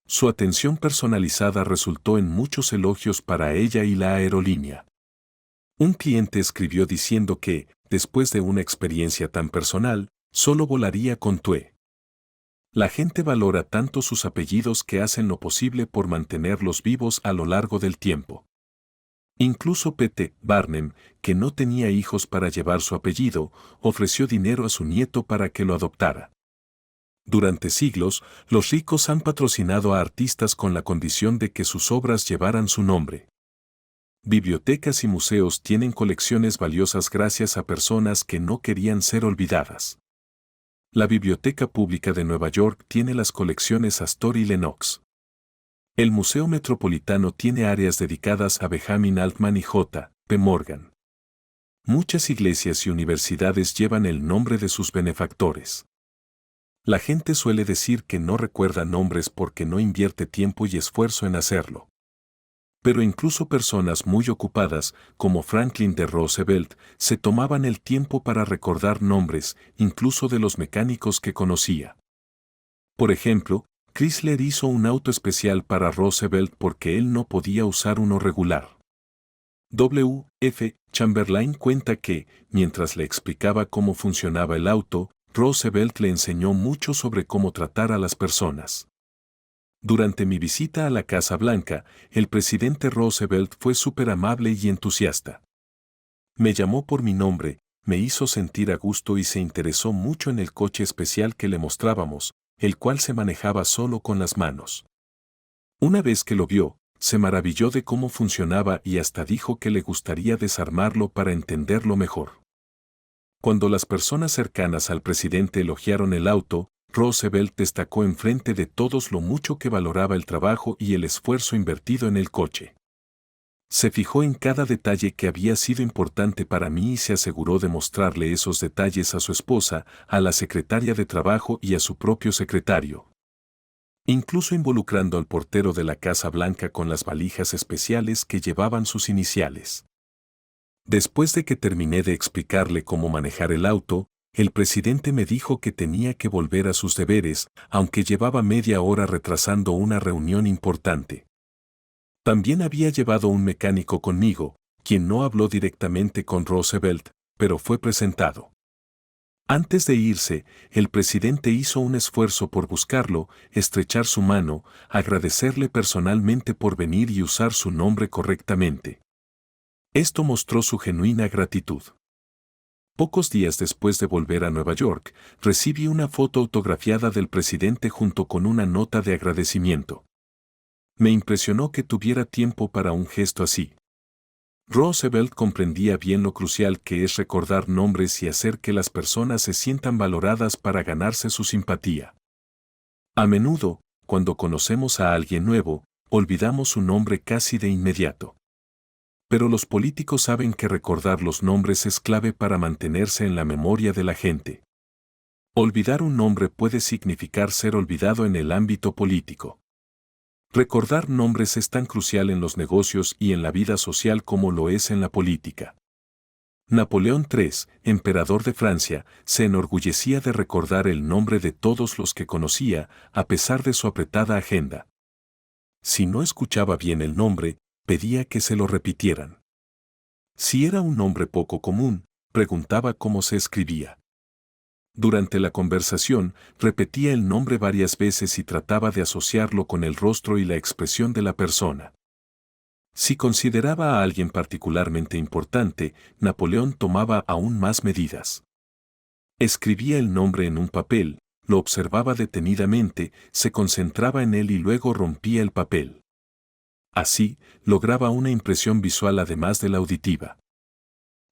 Speaker 1: Su atención personalizada resultó en muchos elogios para ella y la aerolínea. Un cliente escribió diciendo que, después de una experiencia tan personal, solo volaría con TUE. La gente valora tanto sus apellidos que hacen lo posible por mantenerlos vivos a lo largo del tiempo. Incluso P.T. Barnum, que no tenía hijos para llevar su apellido, ofreció dinero a su nieto para que lo adoptara. Durante siglos, los ricos han patrocinado a artistas con la condición de que sus obras llevaran su nombre. Bibliotecas y museos tienen colecciones valiosas gracias a personas que no querían ser olvidadas. La Biblioteca Pública de Nueva York tiene las colecciones Astor y Lenox. El Museo Metropolitano tiene áreas dedicadas a Benjamin Altman y J. P. Morgan. Muchas iglesias y universidades llevan el nombre de sus benefactores. La gente suele decir que no recuerda nombres porque no invierte tiempo y esfuerzo en hacerlo. Pero incluso personas muy ocupadas, como Franklin D. Roosevelt, se tomaban el tiempo para recordar nombres, incluso de los mecánicos que conocía. Por ejemplo, Chrysler hizo un auto especial para Roosevelt porque él no podía usar uno regular. W. F. Chamberlain cuenta que, mientras le explicaba cómo funcionaba el auto, Roosevelt le enseñó mucho sobre cómo tratar a las personas. Durante mi visita a la Casa Blanca, el presidente Roosevelt fue súper amable y entusiasta. Me llamó por mi nombre, me hizo sentir a gusto y se interesó mucho en el coche especial que le mostrábamos, el cual se manejaba solo con las manos. Una vez que lo vio, se maravilló de cómo funcionaba y hasta dijo que le gustaría desarmarlo para entenderlo mejor. Cuando las personas cercanas al presidente elogiaron el auto, Roosevelt destacó enfrente de todos lo mucho que valoraba el trabajo y el esfuerzo invertido en el coche. Se fijó en cada detalle que había sido importante para mí y se aseguró de mostrarle esos detalles a su esposa, a la secretaria de trabajo y a su propio secretario. Incluso involucrando al portero de la Casa Blanca con las valijas especiales que llevaban sus iniciales. Después de que terminé de explicarle cómo manejar el auto, el presidente me dijo que tenía que volver a sus deberes, aunque llevaba media hora retrasando una reunión importante. También había llevado un mecánico conmigo, quien no habló directamente con Roosevelt, pero fue presentado. Antes de irse, el presidente hizo un esfuerzo por buscarlo, estrechar su mano, agradecerle personalmente por venir y usar su nombre correctamente. Esto mostró su genuina gratitud. Pocos días después de volver a Nueva York, recibí una foto autografiada del presidente junto con una nota de agradecimiento. Me impresionó que tuviera tiempo para un gesto así. Roosevelt comprendía bien lo crucial que es recordar nombres y hacer que las personas se sientan valoradas para ganarse su simpatía. A menudo, cuando conocemos a alguien nuevo, olvidamos su nombre casi de inmediato. Pero los políticos saben que recordar los nombres es clave para mantenerse en la memoria de la gente. Olvidar un nombre puede significar ser olvidado en el ámbito político. Recordar nombres es tan crucial en los negocios y en la vida social como lo es en la política. Napoleón III, emperador de Francia, se enorgullecía de recordar el nombre de todos los que conocía, a pesar de su apretada agenda. Si no escuchaba bien el nombre, pedía que se lo repitieran. Si era un nombre poco común, preguntaba cómo se escribía. Durante la conversación, repetía el nombre varias veces y trataba de asociarlo con el rostro y la expresión de la persona. Si consideraba a alguien particularmente importante, Napoleón tomaba aún más medidas. Escribía el nombre en un papel, lo observaba detenidamente, se concentraba en él y luego rompía el papel. Así, lograba una impresión visual además de la auditiva.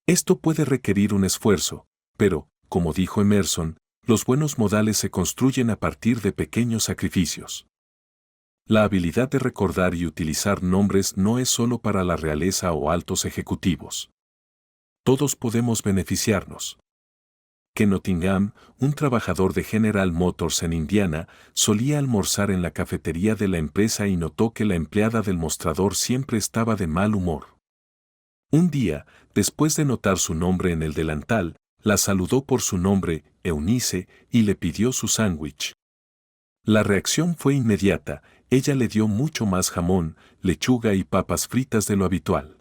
Speaker 1: Esto puede requerir un esfuerzo, pero, como dijo Emerson, los buenos modales se construyen a partir de pequeños sacrificios. La habilidad de recordar y utilizar nombres no es solo para la realeza o altos ejecutivos. Todos podemos beneficiarnos. Ken Nottingham, un trabajador de General Motors en Indiana, solía almorzar en la cafetería de la empresa y notó que la empleada del mostrador siempre estaba de mal humor. Un día, después de notar su nombre en el delantal, la saludó por su nombre, Eunice, y le pidió su sándwich. La reacción fue inmediata, ella le dio mucho más jamón, lechuga y papas fritas de lo habitual.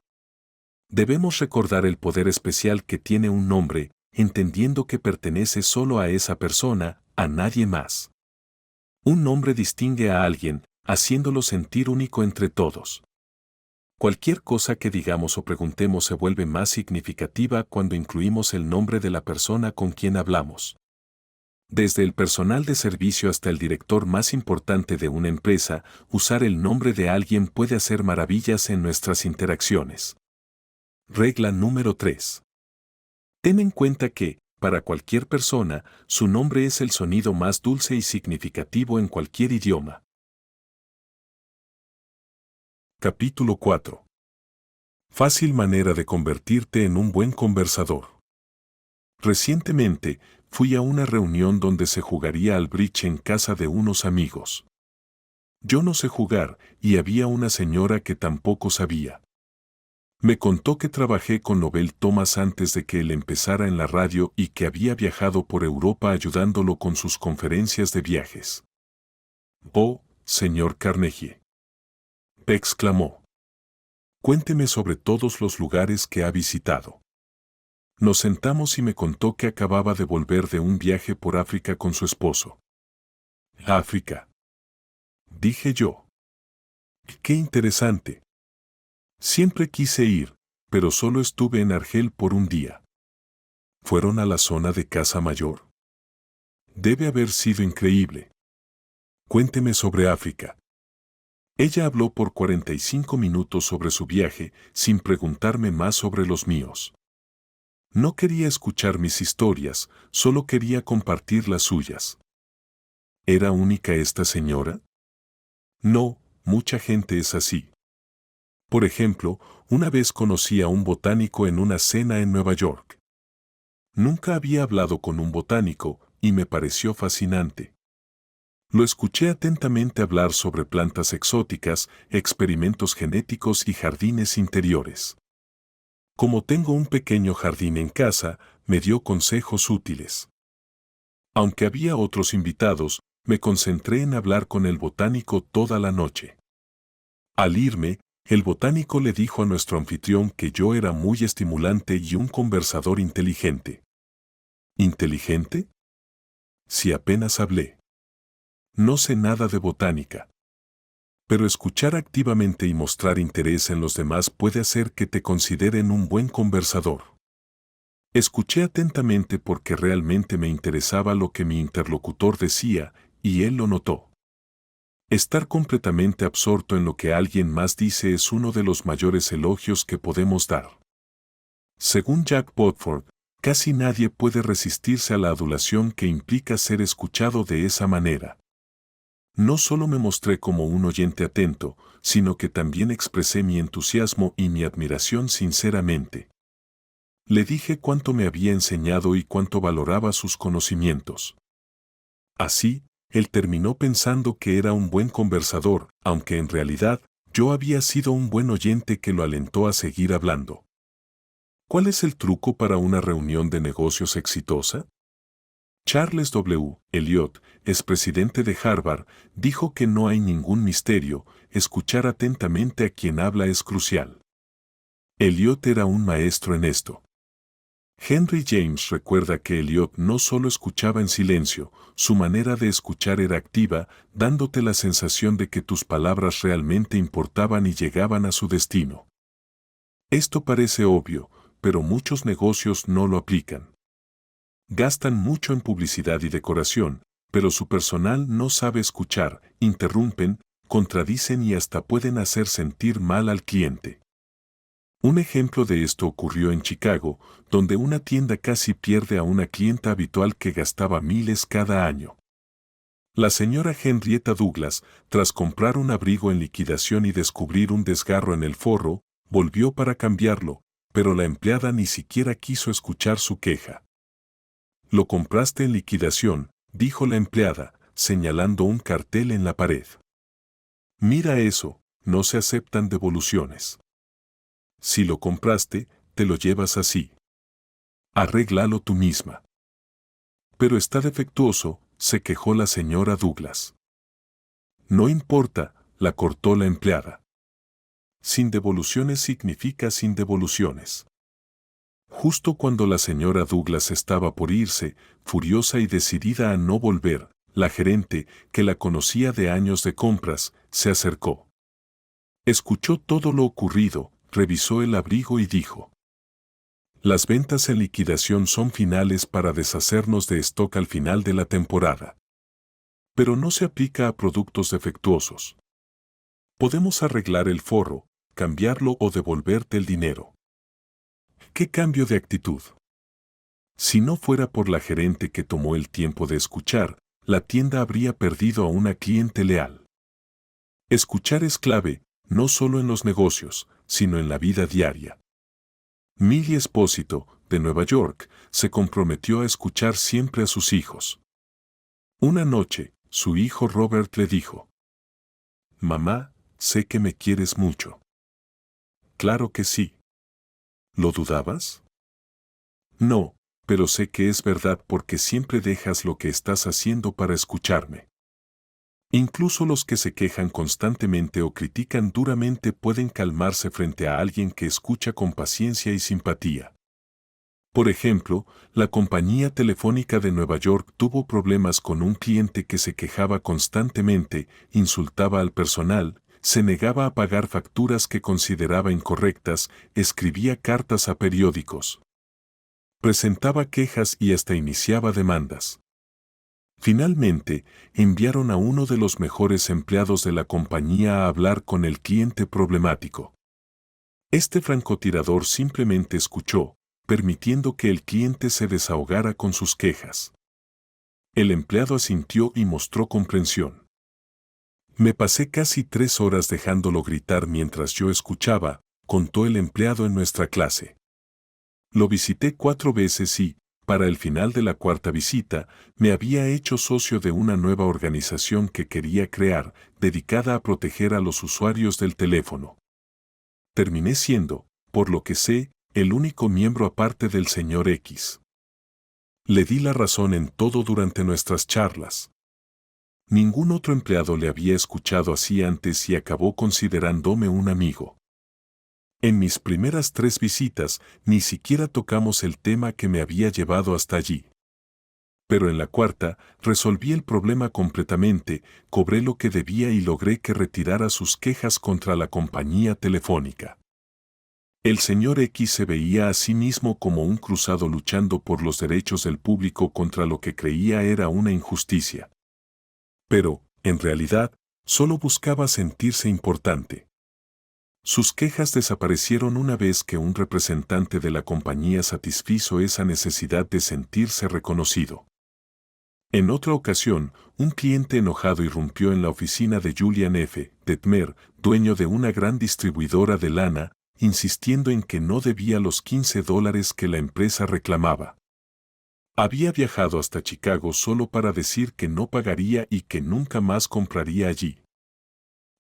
Speaker 1: Debemos recordar el poder especial que tiene un nombre, entendiendo que pertenece solo a esa persona, a nadie más. Un nombre distingue a alguien, haciéndolo sentir único entre todos. Cualquier cosa que digamos o preguntemos se vuelve más significativa cuando incluimos el nombre de la persona con quien hablamos. Desde el personal de servicio hasta el director más importante de una empresa, usar el nombre de alguien puede hacer maravillas en nuestras interacciones. Regla número 3. Ten en cuenta que, para cualquier persona, su nombre es el sonido más dulce y significativo en cualquier idioma. Capítulo 4. Fácil manera de convertirte en un buen conversador. Recientemente, fui a una reunión donde se jugaría al bridge en casa de unos amigos. Yo no sé jugar, y había una señora que tampoco sabía. Me contó que trabajé con Lobel Thomas antes de que él empezara en la radio y que había viajado por Europa ayudándolo con sus conferencias de viajes. «Oh, señor Carnegie», exclamó. «Cuénteme sobre todos los lugares que ha visitado». Nos sentamos y me contó que acababa de volver de un viaje por África con su esposo. «África», dije yo. «Qué interesante. Siempre quise ir, pero solo estuve en Argel por un día». «¿Fueron a la zona de Casa Mayor?» «Debe haber sido increíble. Cuénteme sobre África». Ella habló por 45 minutos sobre su viaje, sin preguntarme más sobre los míos. No quería escuchar mis historias, solo quería compartir las suyas. ¿Era única esta señora? No, mucha gente es así. Por ejemplo, una vez conocí a un botánico en una cena en Nueva York. Nunca había hablado con un botánico, y me pareció fascinante. Lo escuché atentamente hablar sobre plantas exóticas, experimentos genéticos y jardines interiores. Como tengo un pequeño jardín en casa, me dio consejos útiles. Aunque había otros invitados, me concentré en hablar con el botánico toda la noche. Al irme, El botánico le dijo a nuestro anfitrión que yo era muy estimulante y un conversador inteligente. ¿Inteligente? Si apenas hablé. No sé nada de botánica. Pero escuchar activamente y mostrar interés en los demás puede hacer que te consideren un buen conversador. Escuché atentamente porque realmente me interesaba lo que mi interlocutor decía, y él lo notó. Estar completamente absorto en lo que alguien más dice es uno de los mayores elogios que podemos dar. Según Jack Botford, casi nadie puede resistirse a la adulación que implica ser escuchado de esa manera. No solo me mostré como un oyente atento, sino que también expresé mi entusiasmo y mi admiración sinceramente. Le dije cuánto me había enseñado y cuánto valoraba sus conocimientos. Así, él terminó pensando que era un buen conversador, aunque en realidad yo había sido un buen oyente que lo alentó a seguir hablando. ¿Cuál es el truco para una reunión de negocios exitosa? Charles W. Eliot, expresidente de Harvard, dijo que no hay ningún misterio, escuchar atentamente a quien habla es crucial. Eliot era un maestro en esto. Henry James recuerda que Eliot no solo escuchaba en silencio, su manera de escuchar era activa, dándote la sensación de que tus palabras realmente importaban y llegaban a su destino. Esto parece obvio, pero muchos negocios no lo aplican. Gastan mucho en publicidad y decoración, pero su personal no sabe escuchar, interrumpen, contradicen y hasta pueden hacer sentir mal al cliente. Un ejemplo de esto ocurrió en Chicago, donde una tienda casi pierde a una clienta habitual que gastaba miles cada año. La señora Henrietta Douglas, tras comprar un abrigo en liquidación y descubrir un desgarro en el forro, volvió para cambiarlo, pero la empleada ni siquiera quiso escuchar su queja. «Lo compraste en liquidación», dijo la empleada, señalando un cartel en la pared. «Mira eso, no se aceptan devoluciones. Si lo compraste, te lo llevas así. Arréglalo tú misma». «Pero está defectuoso», se quejó la señora Douglas. «No importa», la cortó la empleada. «Sin devoluciones significa sin devoluciones». Justo cuando la señora Douglas estaba por irse, furiosa y decidida a no volver, la gerente, que la conocía de años de compras, se acercó. Escuchó todo lo ocurrido, revisó el abrigo y dijo: «Las ventas en liquidación son finales para deshacernos de stock al final de la temporada. Pero no se aplica a productos defectuosos. Podemos arreglar el forro, cambiarlo o devolverte el dinero». ¡Qué cambio de actitud! Si no fuera por la gerente que tomó el tiempo de escuchar, la tienda habría perdido a una cliente leal. Escuchar es clave, no solo en los negocios, sino en la vida diaria. Millie Espósito, de Nueva York, se comprometió a escuchar siempre a sus hijos. Una noche, su hijo Robert le dijo: «Mamá, sé que me quieres mucho». «Claro que sí». ¿Lo dudabas? No, pero sé que es verdad porque siempre dejas lo que estás haciendo para escucharme. Incluso los que se quejan constantemente o critican duramente pueden calmarse frente a alguien que escucha con paciencia y simpatía. Por ejemplo, la compañía telefónica de Nueva York tuvo problemas con un cliente que se quejaba constantemente, insultaba al personal, se negaba a pagar facturas que consideraba incorrectas, escribía cartas a periódicos, presentaba quejas y hasta iniciaba demandas. Finalmente, enviaron a uno de los mejores empleados de la compañía a hablar con el cliente problemático. Este francotirador simplemente escuchó, permitiendo que el cliente se desahogara con sus quejas. El empleado asintió y mostró comprensión. «Me pasé casi 3 horas dejándolo gritar mientras yo escuchaba», contó el empleado en nuestra clase. «Lo visité 4 veces y, para el final de la 4ª visita, me había hecho socio de una nueva organización que quería crear, dedicada a proteger a los usuarios del teléfono. Terminé siendo, por lo que sé, el único miembro aparte del señor X. Le di la razón en todo durante nuestras charlas. Ningún otro empleado le había escuchado así antes y acabó considerándome un amigo. En mis primeras 3 visitas, ni siquiera tocamos el tema que me había llevado hasta allí. Pero en la cuarta, resolví el problema completamente, cobré lo que debía y logré que retirara sus quejas contra la compañía telefónica. El señor X se veía a sí mismo como un cruzado luchando por los derechos del público contra lo que creía era una injusticia. Pero, en realidad, solo buscaba sentirse importante. Sus quejas desaparecieron una vez que un representante de la compañía satisfizo esa necesidad de sentirse reconocido. En otra ocasión, un cliente enojado irrumpió en la oficina de Julian F. Detmer, dueño de una gran distribuidora de lana, insistiendo en que no debía los $15 que la empresa reclamaba. Había viajado hasta Chicago solo para decir que no pagaría y que nunca más compraría allí.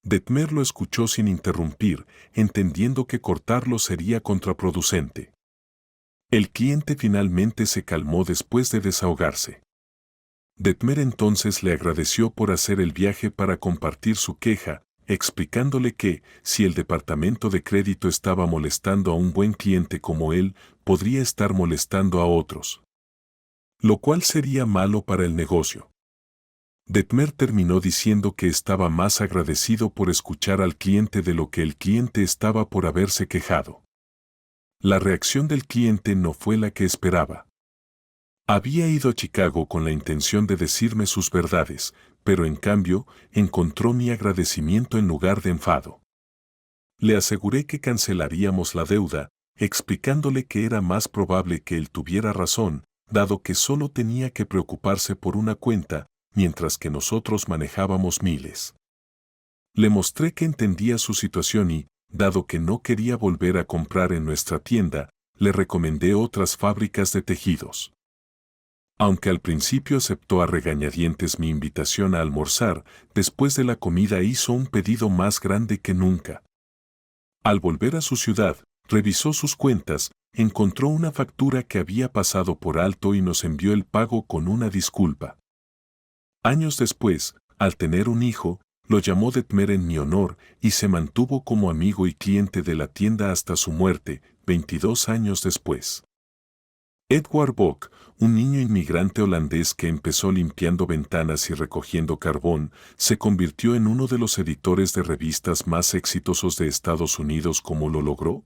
Speaker 1: Detmer lo escuchó sin interrumpir, entendiendo que cortarlo sería contraproducente. El cliente finalmente se calmó después de desahogarse. Detmer entonces le agradeció por hacer el viaje para compartir su queja, explicándole que, si el departamento de crédito estaba molestando a un buen cliente como él, podría estar molestando a otros. Lo cual sería malo para el negocio. Detmer terminó diciendo que estaba más agradecido por escuchar al cliente de lo que el cliente estaba por haberse quejado. La reacción del cliente no fue la que esperaba. Había ido a Chicago con la intención de decirme sus verdades, pero en cambio, encontró mi agradecimiento en lugar de enfado. Le aseguré que cancelaríamos la deuda, explicándole que era más probable que él tuviera razón, dado que solo tenía que preocuparse por una cuenta, mientras que nosotros manejábamos miles. Le mostré que entendía su situación y, dado que no quería volver a comprar en nuestra tienda, le recomendé otras fábricas de tejidos. Aunque al principio aceptó a regañadientes mi invitación a almorzar, después de la comida hizo un pedido más grande que nunca. Al volver a su ciudad, revisó sus cuentas, encontró una factura que había pasado por alto y nos envió el pago con una disculpa. Años después, al tener un hijo, lo llamó Detmer en mi honor y se mantuvo como amigo y cliente de la tienda hasta su muerte, 22 años después. Edward Bock, un niño inmigrante holandés que empezó limpiando ventanas y recogiendo carbón, se convirtió en uno de los editores de revistas más exitosos de Estados Unidos. ¿Cómo lo logró?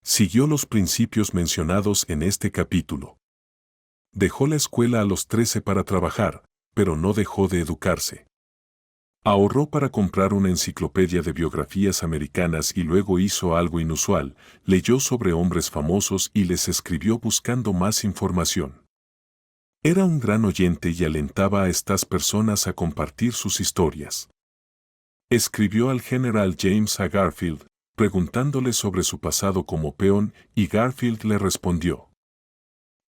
Speaker 1: Siguió los principios mencionados en este capítulo. Dejó la escuela a los 13 para trabajar, pero no dejó de educarse. Ahorró para comprar una enciclopedia de biografías americanas y luego hizo algo inusual, leyó sobre hombres famosos y les escribió buscando más información. Era un gran oyente y alentaba a estas personas a compartir sus historias. Escribió al general James A. Garfield, preguntándole sobre su pasado como peón, y Garfield le respondió.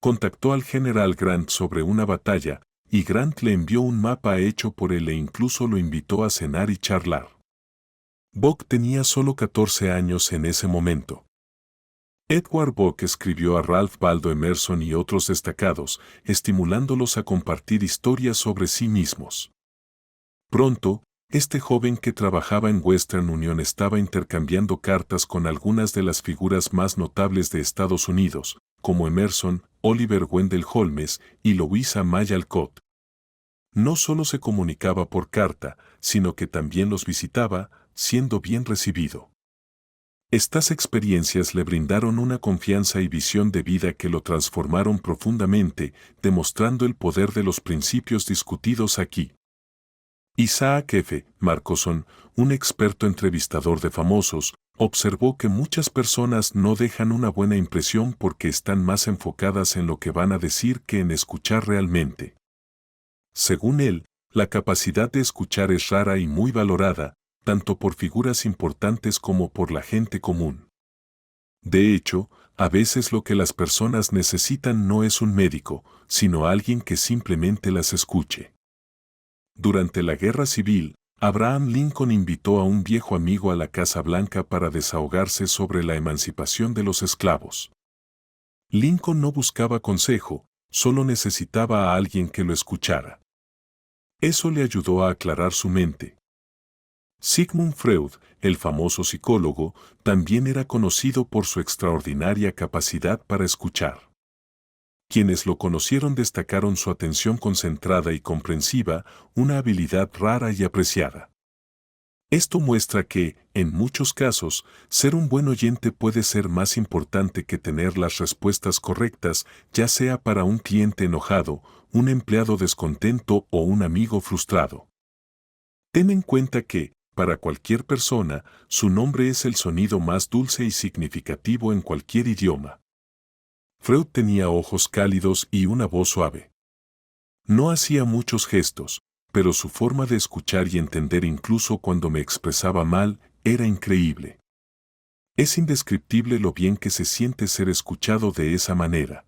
Speaker 1: Contactó al general Grant sobre una batalla, y Grant le envió un mapa hecho por él e incluso lo invitó a cenar y charlar. Bock tenía solo 14 años en ese momento. Edward Bock escribió a Ralph Waldo Emerson y otros destacados, estimulándolos a compartir historias sobre sí mismos. Pronto, este joven que trabajaba en Western Union estaba intercambiando cartas con algunas de las figuras más notables de Estados Unidos, como Emerson, Oliver Wendell Holmes y Louisa May Alcott. No solo se comunicaba por carta, sino que también los visitaba, siendo bien recibido. Estas experiencias le brindaron una confianza y visión de vida que lo transformaron profundamente, demostrando el poder de los principios discutidos aquí. Isaac F. Marcoson, un experto entrevistador de famosos, observó que muchas personas no dejan una buena impresión porque están más enfocadas en lo que van a decir que en escuchar realmente. Según él, la capacidad de escuchar es rara y muy valorada, tanto por figuras importantes como por la gente común. De hecho, a veces lo que las personas necesitan no es un médico, sino alguien que simplemente las escuche. Durante la Guerra Civil, Abraham Lincoln invitó a un viejo amigo a la Casa Blanca para desahogarse sobre la emancipación de los esclavos. Lincoln no buscaba consejo, solo necesitaba a alguien que lo escuchara. Eso le ayudó a aclarar su mente. Sigmund Freud, el famoso psicólogo, también era conocido por su extraordinaria capacidad para escuchar. Quienes lo conocieron destacaron su atención concentrada y comprensiva, una habilidad rara y apreciada. Esto muestra que, en muchos casos, ser un buen oyente puede ser más importante que tener las respuestas correctas, ya sea para un cliente enojado, un empleado descontento o un amigo frustrado. Ten en cuenta que, para cualquier persona, su nombre es el sonido más dulce y significativo en cualquier idioma. Freud tenía ojos cálidos y una voz suave. No hacía muchos gestos, pero su forma de escuchar y entender incluso cuando me expresaba mal era increíble. Es indescriptible lo bien que se siente ser escuchado de esa manera.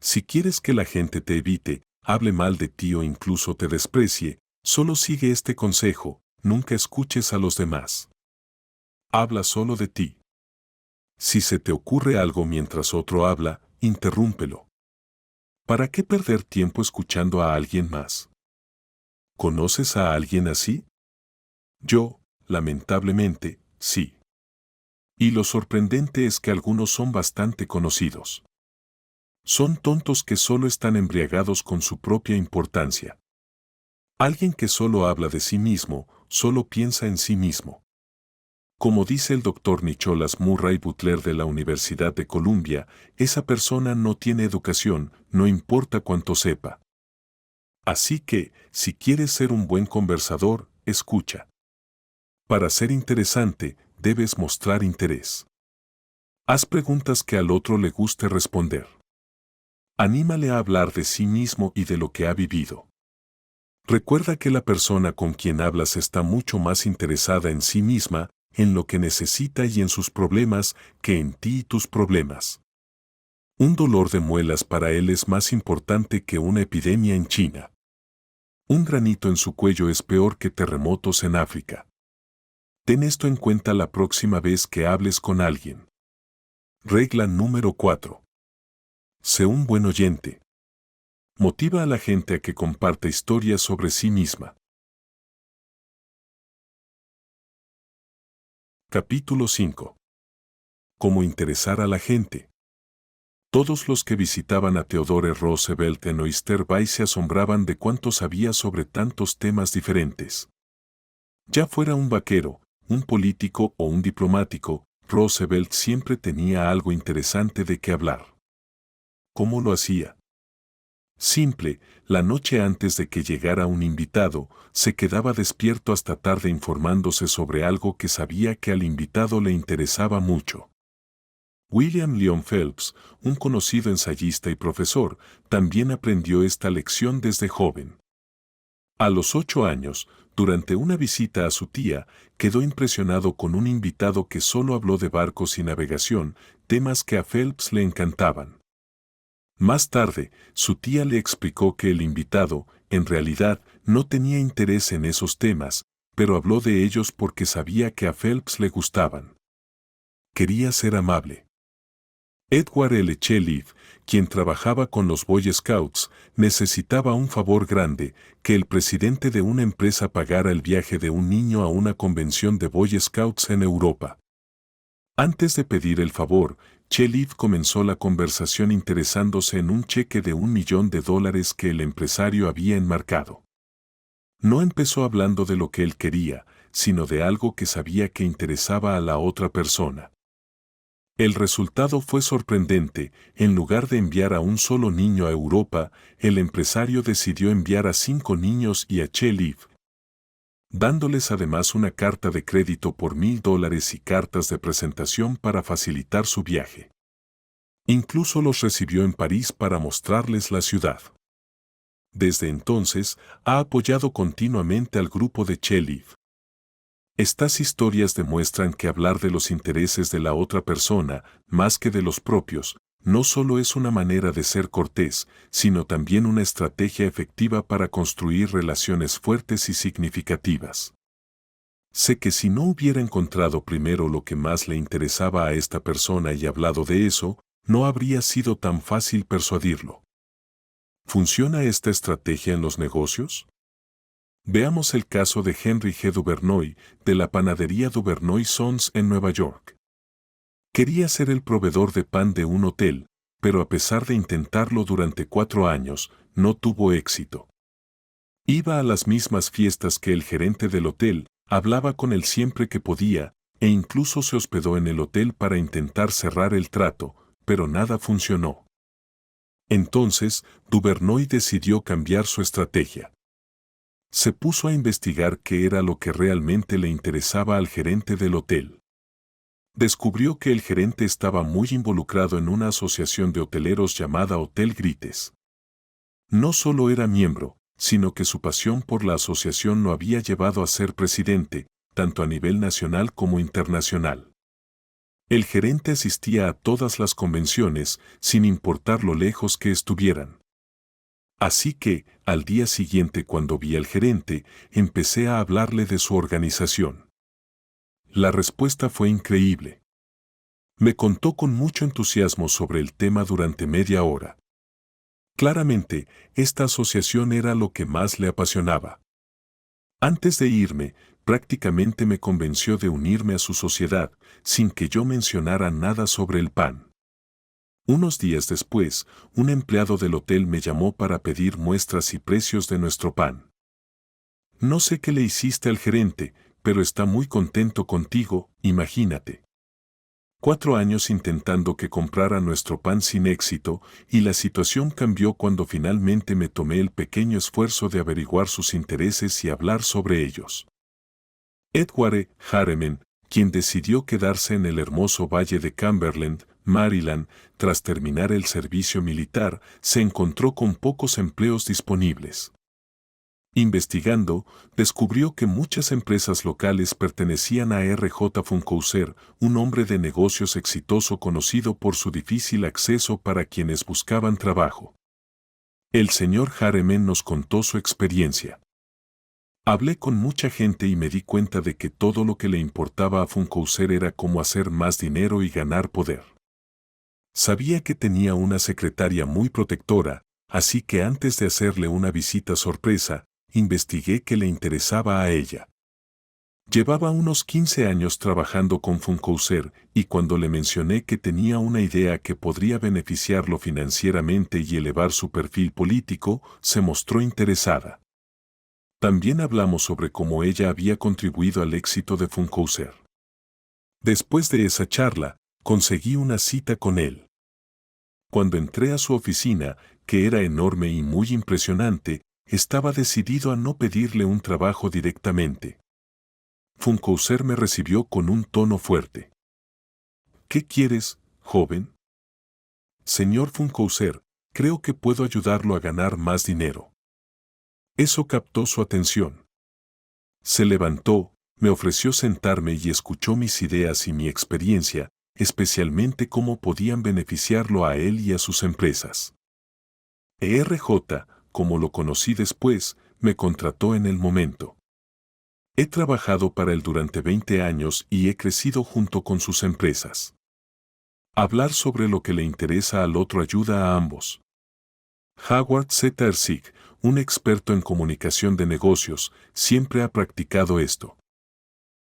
Speaker 1: Si quieres que la gente te evite, hable mal de ti o incluso te desprecie, solo sigue este consejo: nunca escuches a los demás. Habla solo de ti. Si se te ocurre algo mientras otro habla, interrúmpelo. ¿Para qué perder tiempo escuchando a alguien más? ¿Conoces a alguien así? Yo, lamentablemente, sí. Y lo sorprendente es que algunos son bastante conocidos. Son tontos que solo están embriagados con su propia importancia. Alguien que solo habla de sí mismo, solo piensa en sí mismo. Como dice el Dr. Nicholas Murray Butler de la Universidad de Columbia, esa persona no tiene educación, no importa cuánto sepa. Así que, si quieres ser un buen conversador, escucha. Para ser interesante, debes mostrar interés. Haz preguntas que al otro le guste responder. Anímale a hablar de sí mismo y de lo que ha vivido. Recuerda que la persona con quien hablas está mucho más interesada en sí misma, en lo que necesita y en sus problemas, que en ti y tus problemas. Un dolor de muelas para él es más importante que una epidemia en China. Un granito en su cuello es peor que terremotos en África. Ten esto en cuenta la próxima vez que hables con alguien. Regla número 4. Sé un buen oyente. Motiva a la gente a que comparta historias sobre sí misma. Capítulo 5. Cómo interesar a la gente. Todos los que visitaban a Theodore Roosevelt en Oyster Bay se asombraban de cuánto sabía sobre tantos temas diferentes. Ya fuera un vaquero, un político o un diplomático, Roosevelt siempre tenía algo interesante de qué hablar. ¿Cómo lo hacía? Simple, la noche antes de que llegara un invitado, se quedaba despierto hasta tarde informándose sobre algo que sabía que al invitado le interesaba mucho. William Lyon Phelps, un conocido ensayista y profesor, también aprendió esta lección desde joven. A los 8 años, durante una visita a su tía, quedó impresionado con un invitado que solo habló de barcos y navegación, temas que a Phelps le encantaban. Más tarde, su tía le explicó que el invitado, en realidad, no tenía interés en esos temas, pero habló de ellos porque sabía que a Phelps le gustaban. Quería ser amable. Edward L. Chelliff, quien trabajaba con los Boy Scouts, necesitaba un favor grande: que el presidente de una empresa pagara el viaje de un niño a una convención de Boy Scouts en Europa. Antes de pedir el favor, Chelliff comenzó la conversación interesándose en un cheque de $1 millón que el empresario había enmarcado. No empezó hablando de lo que él quería, sino de algo que sabía que interesaba a la otra persona. El resultado fue sorprendente: en lugar de enviar a un solo niño a Europa, el empresario decidió enviar a 5 niños y a Chelliff, dándoles además una carta de crédito por $1,000 y cartas de presentación para facilitar su viaje. Incluso los recibió en París para mostrarles la ciudad. Desde entonces, ha apoyado continuamente al grupo de Chelliff. Estas historias demuestran que hablar de los intereses de la otra persona, más que de los propios, no solo es una manera de ser cortés, sino también una estrategia efectiva para construir relaciones fuertes y significativas. Sé que si no hubiera encontrado primero lo que más le interesaba a esta persona y hablado de eso, no habría sido tan fácil persuadirlo. ¿Funciona esta estrategia en los negocios? Veamos el caso de Henry G. Duvernoy, de la panadería Duvernoy Sons en Nueva York. Quería ser el proveedor de pan de un hotel, pero a pesar de intentarlo durante 4 años, no tuvo éxito. Iba a las mismas fiestas que el gerente del hotel, hablaba con él siempre que podía, e incluso se hospedó en el hotel para intentar cerrar el trato, pero nada funcionó. Entonces, Duvernoy decidió cambiar su estrategia. Se puso a investigar qué era lo que realmente le interesaba al gerente del hotel. Descubrió que el gerente estaba muy involucrado en una asociación de hoteleros llamada Hotel Grites. No solo era miembro, sino que su pasión por la asociación lo había llevado a ser presidente, tanto a nivel nacional como internacional. El gerente asistía a todas las convenciones, sin importar lo lejos que estuvieran. Así que, al día siguiente cuando vi al gerente, empecé a hablarle de su organización. La respuesta fue increíble. Me contó con mucho entusiasmo sobre el tema durante media hora. Claramente, esta asociación era lo que más le apasionaba. Antes de irme, prácticamente me convenció de unirme a su sociedad, sin que yo mencionara nada sobre el pan. Unos días después, un empleado del hotel me llamó para pedir muestras y precios de nuestro pan. No sé qué le hiciste al gerente, pero está muy contento contigo, imagínate. 4 años intentando que comprara nuestro pan sin éxito, y la situación cambió cuando finalmente me tomé el pequeño esfuerzo de averiguar sus intereses y hablar sobre ellos. Edward Harriman, quien decidió quedarse en el hermoso valle de Cumberland, Maryland, tras terminar el servicio militar, se encontró con pocos empleos disponibles. Investigando, descubrió que muchas empresas locales pertenecían a R.J. Funkhouser, un hombre de negocios exitoso conocido por su difícil acceso para quienes buscaban trabajo. El señor Harriman nos contó su experiencia. Hablé con mucha gente y me di cuenta de que todo lo que le importaba a Funkhouser era cómo hacer más dinero y ganar poder. Sabía que tenía una secretaria muy protectora, así que antes de hacerle una visita sorpresa, investigué qué le interesaba a ella. Llevaba unos 15 años trabajando con Funkhouser y cuando le mencioné que tenía una idea que podría beneficiarlo financieramente y elevar su perfil político, se mostró interesada. También hablamos sobre cómo ella había contribuido al éxito de Funkhouser. Después de esa charla, conseguí una cita con él. Cuando entré a su oficina, que era enorme y muy impresionante, estaba decidido a no pedirle un trabajo directamente. Funkhouser me recibió con un tono fuerte. ¿Qué quieres, joven? Señor Funkhouser, creo que puedo ayudarlo a ganar más dinero. Eso captó su atención. Se levantó, me ofreció sentarme y escuchó mis ideas y mi experiencia, especialmente cómo podían beneficiarlo a él y a sus empresas. R.J., como lo conocí después, me contrató en el momento. He trabajado para él durante 20 años y he crecido junto con sus empresas. Hablar sobre lo que le interesa al otro ayuda a ambos. Howard Z. Ersig, un experto en comunicación de negocios, siempre ha practicado esto.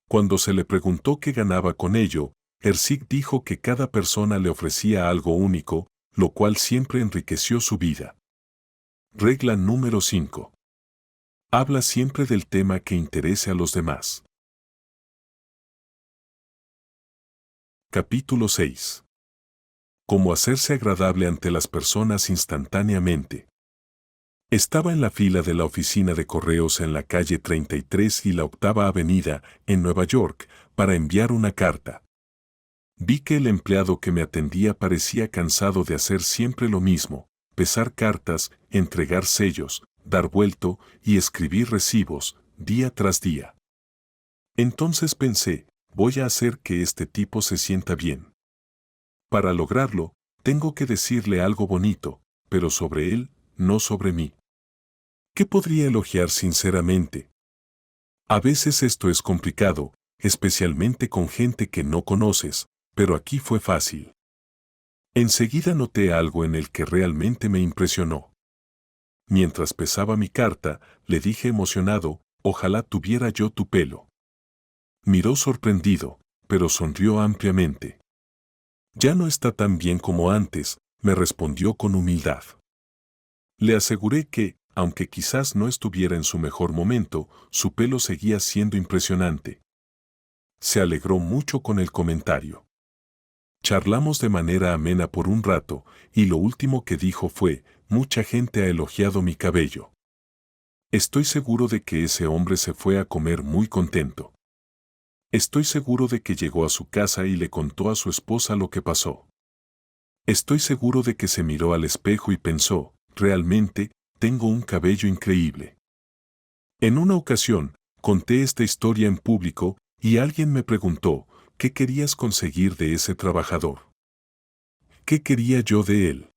Speaker 1: Cuando se le preguntó qué ganaba con ello, Ersig dijo que cada persona le ofrecía algo único, lo cual siempre enriqueció su vida. Regla número 5. Habla siempre del tema que interese a los demás. Capítulo 6. Cómo hacerse agradable ante las personas instantáneamente. Estaba en la fila de la oficina de correos en la calle 33 y la Octava Avenida, en Nueva York, para enviar una carta. Vi que el empleado que me atendía parecía cansado de hacer siempre lo mismo: pesar cartas, entregar sellos, dar vuelto y escribir recibos, día tras día. Entonces pensé, voy a hacer que este tipo se sienta bien. Para lograrlo, tengo que decirle algo bonito, pero sobre él, no sobre mí. ¿Qué podría elogiar sinceramente? A veces esto es complicado, especialmente con gente que no conoces, pero aquí fue fácil. Enseguida noté algo en el que realmente me impresionó. Mientras pesaba mi carta, le dije emocionado, ojalá tuviera yo tu pelo. Miró sorprendido, pero sonrió ampliamente. Ya no está tan bien como antes, me respondió con humildad. Le aseguré que, aunque quizás no estuviera en su mejor momento, su pelo seguía siendo impresionante. Se alegró mucho con el comentario. Charlamos de manera amena por un rato, y lo último que dijo fue, mucha gente ha elogiado mi cabello. Estoy seguro de que ese hombre se fue a comer muy contento. Estoy seguro de que llegó a su casa y le contó a su esposa lo que pasó. Estoy seguro de que se miró al espejo y pensó, realmente, tengo un cabello increíble. En una ocasión, conté esta historia en público, y alguien me preguntó, ¿qué querías conseguir de ese trabajador? ¿Qué quería yo de él?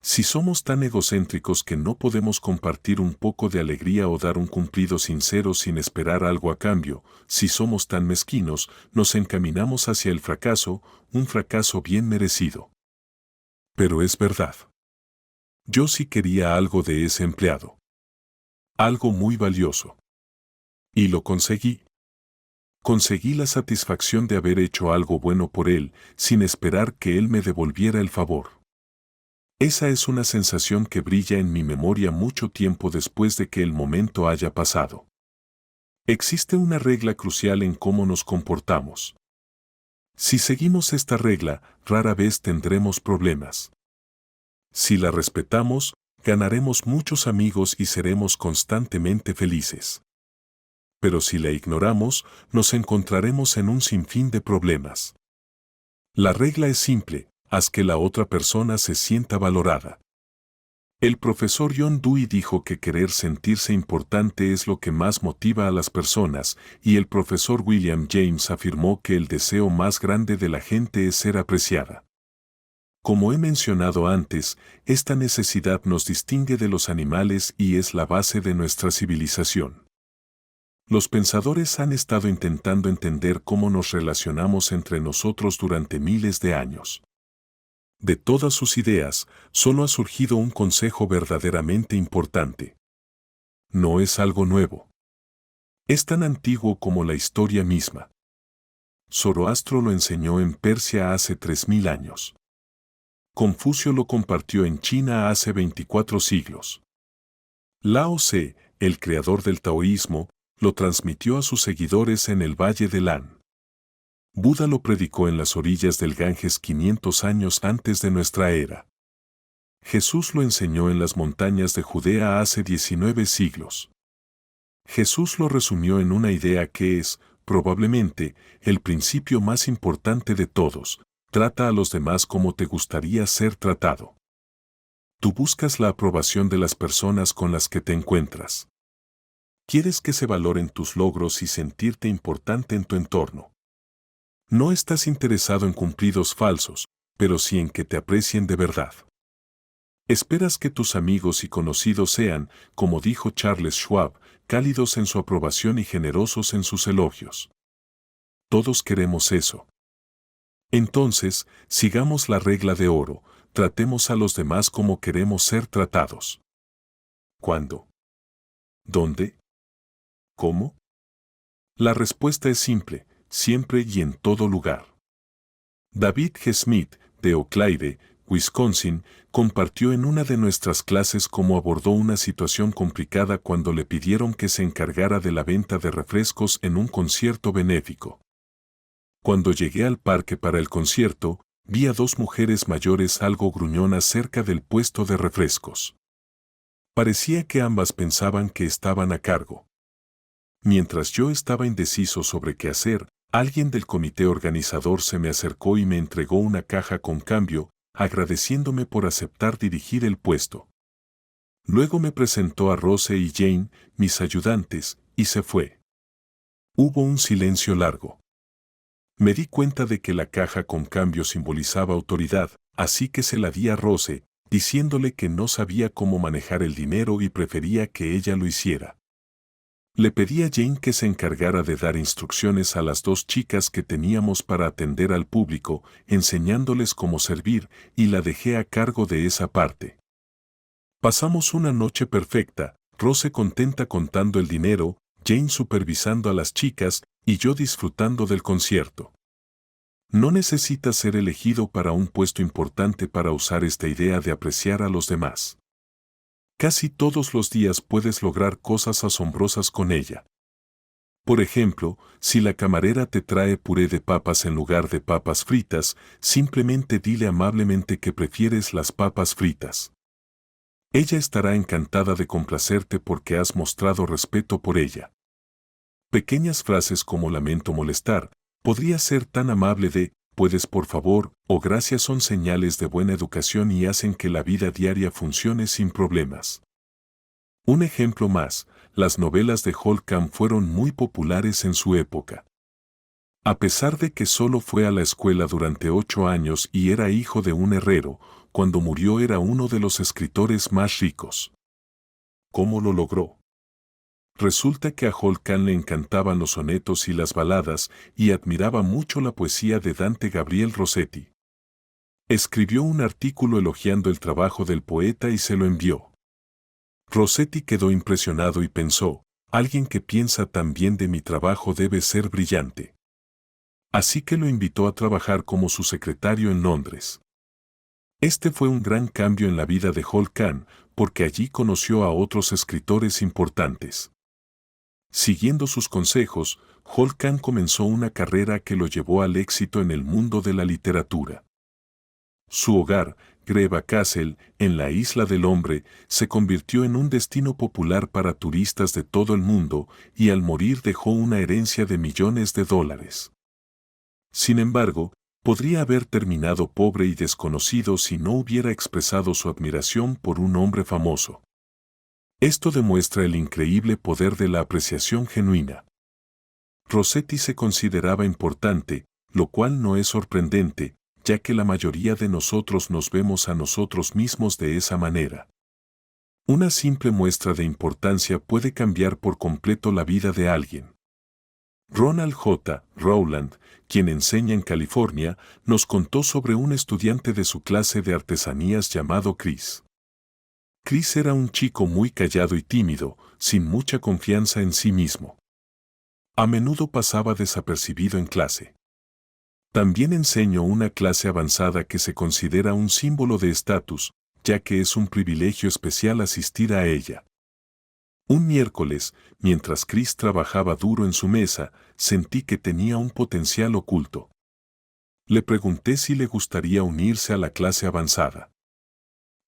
Speaker 1: Si somos tan egocéntricos que no podemos compartir un poco de alegría o dar un cumplido sincero sin esperar algo a cambio, si somos tan mezquinos, nos encaminamos hacia el fracaso, un fracaso bien merecido. Pero es verdad. Yo sí quería algo de ese empleado. Algo muy valioso. Y lo conseguí. Conseguí la satisfacción de haber hecho algo bueno por él, sin esperar que él me devolviera el favor. Esa es una sensación que brilla en mi memoria mucho tiempo después de que el momento haya pasado. Existe una regla crucial en cómo nos comportamos. Si seguimos esta regla, rara vez tendremos problemas. Si la respetamos, ganaremos muchos amigos y seremos constantemente felices. Pero si la ignoramos, nos encontraremos en un sinfín de problemas. La regla es simple, haz que la otra persona se sienta valorada. El profesor John Dewey dijo que querer sentirse importante es lo que más motiva a las personas, y el profesor William James afirmó que el deseo más grande de la gente es ser apreciada. Como he mencionado antes, esta necesidad nos distingue de los animales y es la base de nuestra civilización. Los pensadores han estado intentando entender cómo nos relacionamos entre nosotros durante miles de años. De todas sus ideas, solo ha surgido un consejo verdaderamente importante. No es algo nuevo. Es tan antiguo como la historia misma. Zoroastro lo enseñó en Persia hace 3000 años. Confucio lo compartió en China hace 24 siglos. Lao Tse, el creador del taoísmo, lo transmitió a sus seguidores en el Valle de Lan. Buda lo predicó en las orillas del Ganges 500 años antes de nuestra era. Jesús lo enseñó en las montañas de Judea hace 19 siglos. Jesús lo resumió en una idea que es, probablemente, el principio más importante de todos: trata a los demás como te gustaría ser tratado. Tú buscas la aprobación de las personas con las que te encuentras. Quieres que se valoren tus logros y sentirte importante en tu entorno. No estás interesado en cumplidos falsos, pero sí en que te aprecien de verdad. Esperas que tus amigos y conocidos sean, como dijo Charles Schwab, cálidos en su aprobación y generosos en sus elogios. Todos queremos eso. Entonces, sigamos la regla de oro, tratemos a los demás como queremos ser tratados. ¿Cuándo? ¿Dónde? ¿Cómo? La respuesta es simple: siempre y en todo lugar. David G. Smith, de Eau Claire, Wisconsin, compartió en una de nuestras clases cómo abordó una situación complicada cuando le pidieron que se encargara de la venta de refrescos en un concierto benéfico. Cuando llegué al parque para el concierto, vi a dos mujeres mayores algo gruñonas cerca del puesto de refrescos. Parecía que ambas pensaban que estaban a cargo. Mientras yo estaba indeciso sobre qué hacer, alguien del comité organizador se me acercó y me entregó una caja con cambio, agradeciéndome por aceptar dirigir el puesto. Luego me presentó a Rose y Jane, mis ayudantes, y se fue. Hubo un silencio largo. Me di cuenta de que la caja con cambio simbolizaba autoridad, así que se la di a Rose, diciéndole que no sabía cómo manejar el dinero y prefería que ella lo hiciera. Le pedí a Jane que se encargara de dar instrucciones a las dos chicas que teníamos para atender al público, enseñándoles cómo servir, y la dejé a cargo de esa parte. Pasamos una noche perfecta, Rose contenta contando el dinero, Jane supervisando a las chicas y yo disfrutando del concierto. No necesitas ser elegido para un puesto importante para usar esta idea de apreciar a los demás. Casi todos los días puedes lograr cosas asombrosas con ella. Por ejemplo, si la camarera te trae puré de papas en lugar de papas fritas, simplemente dile amablemente que prefieres las papas fritas. Ella estará encantada de complacerte porque has mostrado respeto por ella. Pequeñas frases como lamento molestar, podría ser tan amable de puedes por favor o gracias son señales de buena educación y hacen que la vida diaria funcione sin problemas. Un ejemplo más, las novelas de Holcomb fueron muy populares en su época. A pesar de que solo fue a la escuela durante 8 años y era hijo de un herrero, cuando murió era uno de los escritores más ricos. ¿Cómo lo logró? Resulta que a Holcomb le encantaban los sonetos y las baladas y admiraba mucho la poesía de Dante Gabriel Rossetti. Escribió un artículo elogiando el trabajo del poeta y se lo envió. Rossetti quedó impresionado y pensó, alguien que piensa tan bien de mi trabajo debe ser brillante. Así que lo invitó a trabajar como su secretario en Londres. Este fue un gran cambio en la vida de Holcomb, porque allí conoció a otros escritores importantes. Siguiendo sus consejos, Holcomb comenzó una carrera que lo llevó al éxito en el mundo de la literatura. Su hogar, Greva Castle, en la Isla del Hombre, se convirtió en un destino popular para turistas de todo el mundo y al morir dejó una herencia de millones de dólares. Sin embargo, podría haber terminado pobre y desconocido si no hubiera expresado su admiración por un hombre famoso. Esto demuestra el increíble poder de la apreciación genuina. Rossetti se consideraba importante, lo cual no es sorprendente, ya que la mayoría de nosotros nos vemos a nosotros mismos de esa manera. Una simple muestra de importancia puede cambiar por completo la vida de alguien. Ronald J. Rowland, quien enseña en California, nos contó sobre un estudiante de su clase de artesanías llamado Chris. Chris era un chico muy callado y tímido, sin mucha confianza en sí mismo. A menudo pasaba desapercibido en clase. También enseñó una clase avanzada que se considera un símbolo de estatus, ya que es un privilegio especial asistir a ella. Un miércoles, mientras Chris trabajaba duro en su mesa, sentí que tenía un potencial oculto. Le pregunté si le gustaría unirse a la clase avanzada.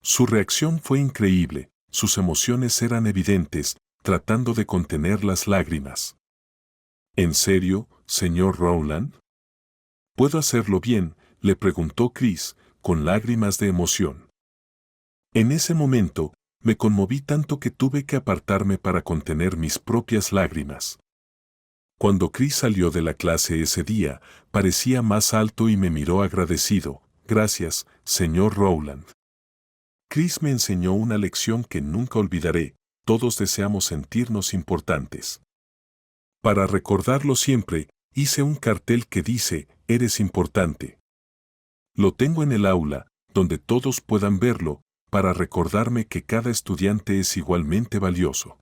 Speaker 1: Su reacción fue increíble, sus emociones eran evidentes, tratando de contener las lágrimas. ¿En serio, señor Rowland? ¿Puedo hacerlo bien?, le preguntó Chris, con lágrimas de emoción. En ese momento, me conmoví tanto que tuve que apartarme para contener mis propias lágrimas. Cuando Chris salió de la clase ese día, parecía más alto y me miró agradecido. Gracias, señor Rowland. Chris me enseñó una lección que nunca olvidaré, todos deseamos sentirnos importantes. Para recordarlo siempre, hice un cartel que dice, eres importante. Lo tengo en el aula, donde todos puedan verlo, para recordarme que cada estudiante es igualmente valioso.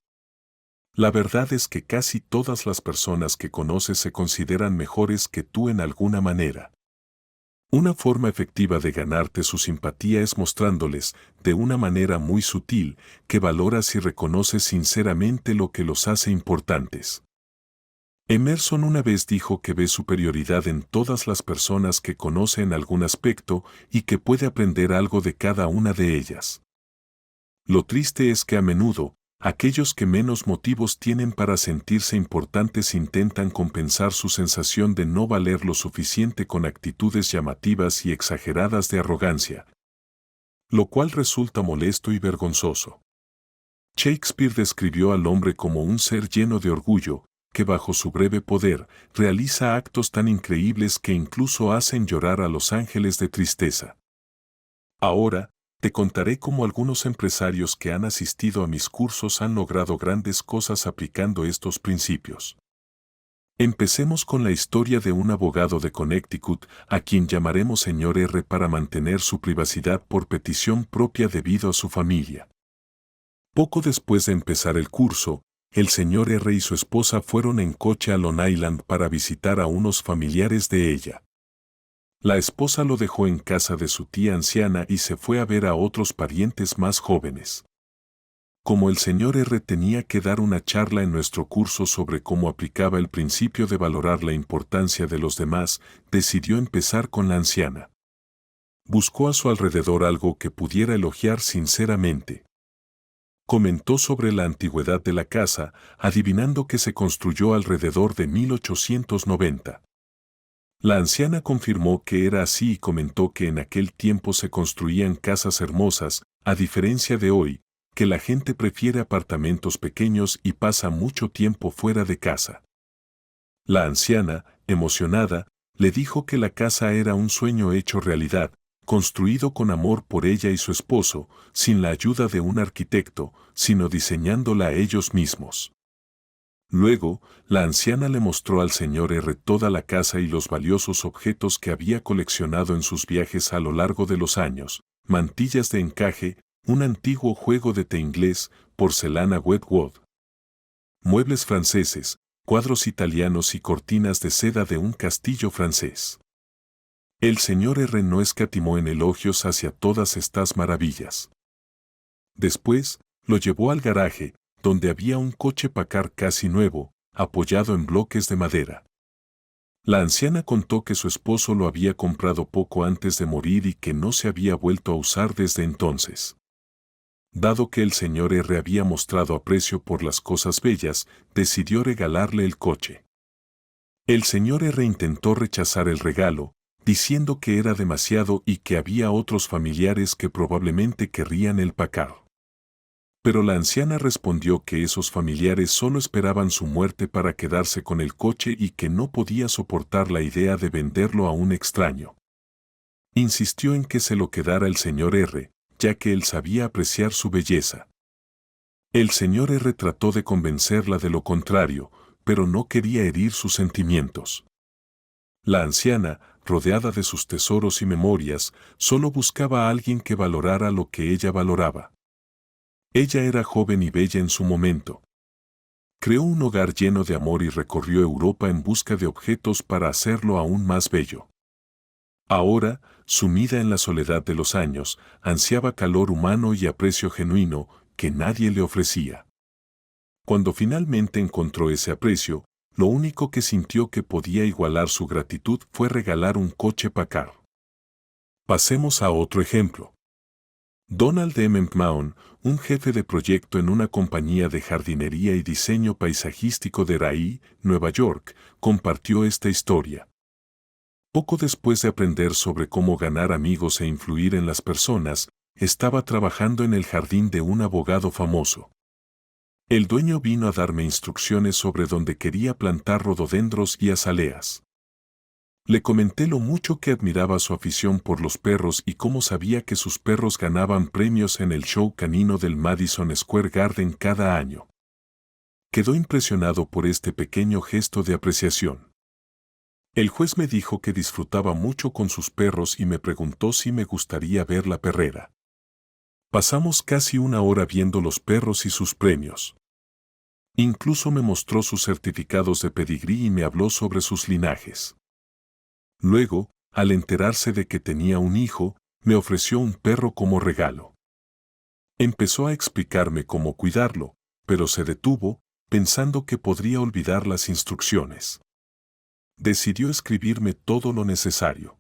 Speaker 1: La verdad es que casi todas las personas que conoces se consideran mejores que tú en alguna manera. Una forma efectiva de ganarte su simpatía es mostrándoles, de una manera muy sutil, que valoras y reconoces sinceramente lo que los hace importantes. Emerson una vez dijo que ve superioridad en todas las personas que conoce en algún aspecto y que puede aprender algo de cada una de ellas. Lo triste es que a menudo, aquellos que menos motivos tienen para sentirse importantes intentan compensar su sensación de no valer lo suficiente con actitudes llamativas y exageradas de arrogancia, lo cual resulta molesto y vergonzoso. Shakespeare describió al hombre como un ser lleno de orgullo, que bajo su breve poder realiza actos tan increíbles que incluso hacen llorar a los ángeles de tristeza. Ahora, te contaré cómo algunos empresarios que han asistido a mis cursos han logrado grandes cosas aplicando estos principios. Empecemos con la historia de un abogado de Connecticut, a quien llamaremos señor R para mantener su privacidad por petición propia debido a su familia. Poco después de empezar el curso, el señor R y su esposa fueron en coche a Long Island para visitar a unos familiares de ella. La esposa lo dejó en casa de su tía anciana y se fue a ver a otros parientes más jóvenes. Como el señor R tenía que dar una charla en nuestro curso sobre cómo aplicaba el principio de valorar la importancia de los demás, decidió empezar con la anciana. Buscó a su alrededor algo que pudiera elogiar sinceramente. Comentó sobre la antigüedad de la casa, adivinando que se construyó alrededor de 1890. La anciana confirmó que era así y comentó que en aquel tiempo se construían casas hermosas, a diferencia de hoy, que la gente prefiere apartamentos pequeños y pasa mucho tiempo fuera de casa. La anciana, emocionada, le dijo que la casa era un sueño hecho realidad, construido con amor por ella y su esposo, sin la ayuda de un arquitecto, sino diseñándola ellos mismos. Luego, la anciana le mostró al señor R toda la casa y los valiosos objetos que había coleccionado en sus viajes a lo largo de los años, mantillas de encaje, un antiguo juego de té inglés, porcelana Wedgwood, muebles franceses, cuadros italianos y cortinas de seda de un castillo francés. El señor R no escatimó en elogios hacia todas estas maravillas. Después, lo llevó al garaje, donde había un coche Packard casi nuevo, apoyado en bloques de madera. La anciana contó que su esposo lo había comprado poco antes de morir y que no se había vuelto a usar desde entonces. Dado que el señor R había mostrado aprecio por las cosas bellas, decidió regalarle el coche. El señor R intentó rechazar el regalo, diciendo que era demasiado y que había otros familiares que probablemente querrían el Packard. Pero la anciana respondió que esos familiares solo esperaban su muerte para quedarse con el coche y que no podía soportar la idea de venderlo a un extraño. Insistió en que se lo quedara el señor R, ya que él sabía apreciar su belleza. El señor R trató de convencerla de lo contrario, pero no quería herir sus sentimientos. La anciana, rodeada de sus tesoros y memorias, solo buscaba a alguien que valorara lo que ella valoraba. Ella era joven y bella en su momento. Creó un hogar lleno de amor y recorrió Europa en busca de objetos para hacerlo aún más bello. Ahora, sumida en la soledad de los años, ansiaba calor humano y aprecio genuino que nadie le ofrecía. Cuando finalmente encontró ese aprecio, lo único que sintió que podía igualar su gratitud fue regalar un coche Packard. Pasemos a otro ejemplo. Donald M. McMahon, un jefe de proyecto en una compañía de jardinería y diseño paisajístico de Raleigh, Nueva York, compartió esta historia. Poco después de aprender sobre cómo ganar amigos e influir en las personas, estaba trabajando en el jardín de un abogado famoso. El dueño vino a darme instrucciones sobre dónde quería plantar rododendros y azaleas. Le comenté lo mucho que admiraba su afición por los perros y cómo sabía que sus perros ganaban premios en el show canino del Madison Square Garden cada año. Quedó impresionado por este pequeño gesto de apreciación. El juez me dijo que disfrutaba mucho con sus perros y me preguntó si me gustaría ver la perrera. Pasamos casi una hora viendo los perros y sus premios. Incluso me mostró sus certificados de pedigrí y me habló sobre sus linajes. Luego, al enterarse de que tenía un hijo, me ofreció un perro como regalo. Empezó a explicarme cómo cuidarlo, pero se detuvo, pensando que podría olvidar las instrucciones. Decidió escribirme todo lo necesario.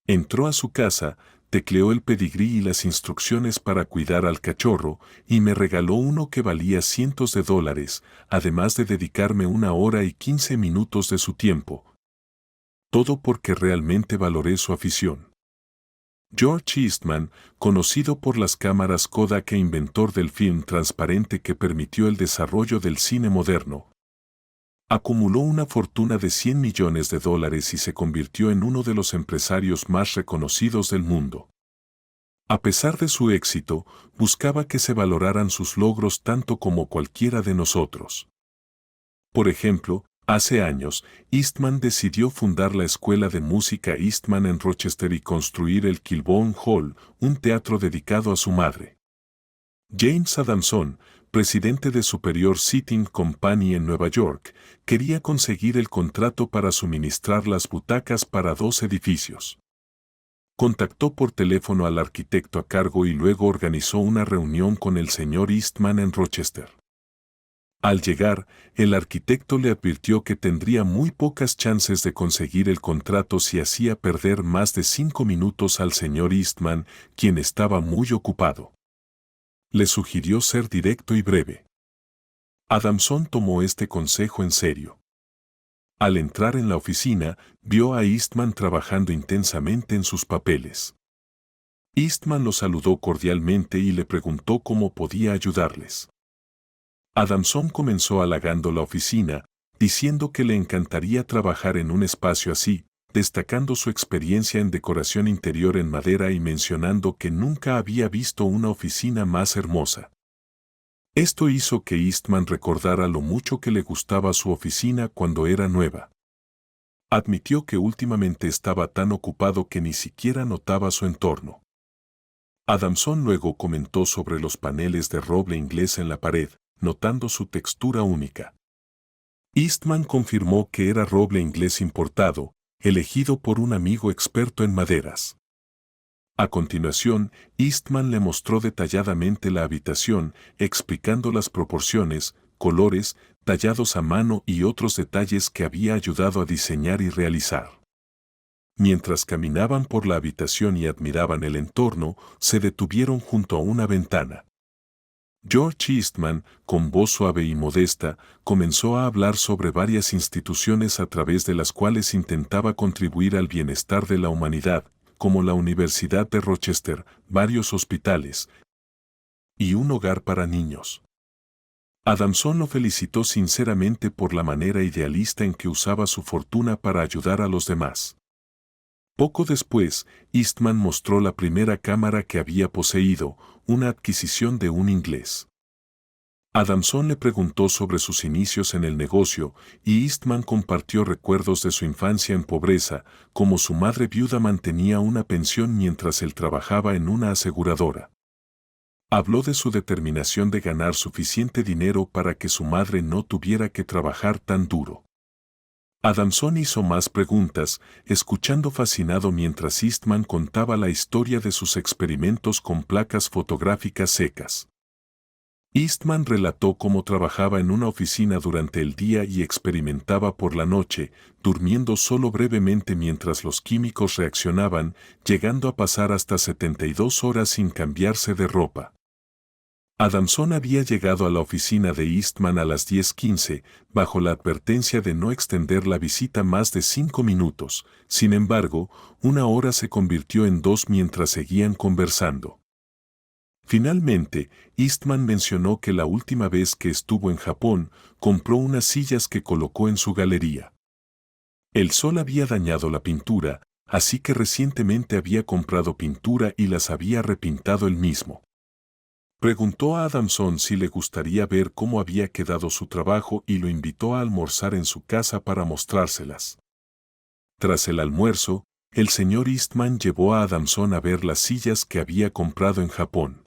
Speaker 1: Entró a su casa, tecleó el pedigrí y las instrucciones para cuidar al cachorro, y me regaló uno que valía cientos de dólares, además de dedicarme 1 hora y 15 minutos de su tiempo. Todo porque realmente valoré su afición. George Eastman, conocido por las cámaras Kodak e inventor del film transparente que permitió el desarrollo del cine moderno, acumuló una fortuna de $100 millones y se convirtió en uno de los empresarios más reconocidos del mundo. A pesar de su éxito, buscaba que se valoraran sus logros tanto como cualquiera de nosotros. Por ejemplo, hace años, Eastman decidió fundar la Escuela de Música Eastman en Rochester y construir el Kilbourne Hall, un teatro dedicado a su madre. James Adamson, presidente de Superior Seating Company en Nueva York, quería conseguir el contrato para suministrar las butacas para 2 edificios. Contactó por teléfono al arquitecto a cargo y luego organizó una reunión con el señor Eastman en Rochester. Al llegar, el arquitecto le advirtió que tendría muy pocas chances de conseguir el contrato si hacía perder más de 5 minutos al señor Eastman, quien estaba muy ocupado. Le sugirió ser directo y breve. Adamson tomó este consejo en serio. Al entrar en la oficina, vio a Eastman trabajando intensamente en sus papeles. Eastman lo saludó cordialmente y le preguntó cómo podía ayudarles. Adamson comenzó halagando la oficina, diciendo que le encantaría trabajar en un espacio así, destacando su experiencia en decoración interior en madera y mencionando que nunca había visto una oficina más hermosa. Esto hizo que Eastman recordara lo mucho que le gustaba su oficina cuando era nueva. Admitió que últimamente estaba tan ocupado que ni siquiera notaba su entorno. Adamson luego comentó sobre los paneles de roble inglés en la pared, notando su textura única. Eastman confirmó que era roble inglés importado, elegido por un amigo experto en maderas. A continuación, Eastman le mostró detalladamente la habitación, explicando las proporciones, colores, tallados a mano y otros detalles que había ayudado a diseñar y realizar. Mientras caminaban por la habitación y admiraban el entorno, se detuvieron junto a una ventana. George Eastman, con voz suave y modesta, comenzó a hablar sobre varias instituciones a través de las cuales intentaba contribuir al bienestar de la humanidad, como la Universidad de Rochester, varios hospitales y un hogar para niños. Adamson lo felicitó sinceramente por la manera idealista en que usaba su fortuna para ayudar a los demás. Poco después, Eastman mostró la primera cámara que había poseído, una adquisición de un inglés. Adamson le preguntó sobre sus inicios en el negocio y Eastman compartió recuerdos de su infancia en pobreza, como su madre viuda mantenía una pensión mientras él trabajaba en una aseguradora. Habló de su determinación de ganar suficiente dinero para que su madre no tuviera que trabajar tan duro. Adamson hizo más preguntas, escuchando fascinado mientras Eastman contaba la historia de sus experimentos con placas fotográficas secas. Eastman relató cómo trabajaba en una oficina durante el día y experimentaba por la noche, durmiendo solo brevemente mientras los químicos reaccionaban, llegando a pasar hasta 72 horas sin cambiarse de ropa. Adamson había llegado a la oficina de Eastman a las 10:15, bajo la advertencia de no extender la visita más de 5 minutos. Sin embargo, 1 hora se convirtió en 2 mientras seguían conversando. Finalmente, Eastman mencionó que la última vez que estuvo en Japón, compró unas sillas que colocó en su galería. El sol había dañado la pintura, así que recientemente había comprado pintura y las había repintado él mismo. Preguntó a Adamson si le gustaría ver cómo había quedado su trabajo y lo invitó a almorzar en su casa para mostrárselas. Tras el almuerzo, el señor Eastman llevó a Adamson a ver las sillas que había comprado en Japón.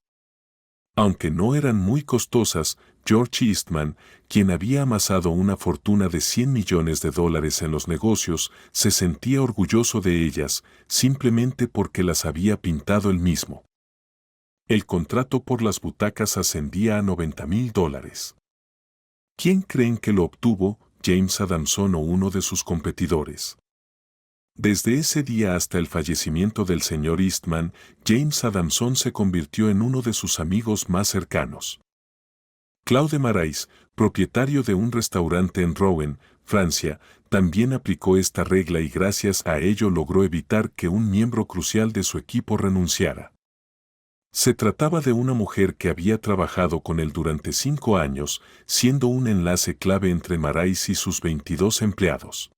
Speaker 1: Aunque no eran muy costosas, George Eastman, quien había amasado una fortuna de $100 millones en los negocios, se sentía orgulloso de ellas, simplemente porque las había pintado él mismo. El contrato por las butacas ascendía a $90,000. ¿Quién creen que lo obtuvo, James Adamson o uno de sus competidores? Desde ese día hasta el fallecimiento del señor Eastman, James Adamson se convirtió en uno de sus amigos más cercanos. Claude Marais, propietario de un restaurante en Rouen, Francia, también aplicó esta regla y gracias a ello logró evitar que un miembro crucial de su equipo renunciara. Se trataba de una mujer que había trabajado con él durante 5 años, siendo un enlace clave entre Marais y sus 22 empleados.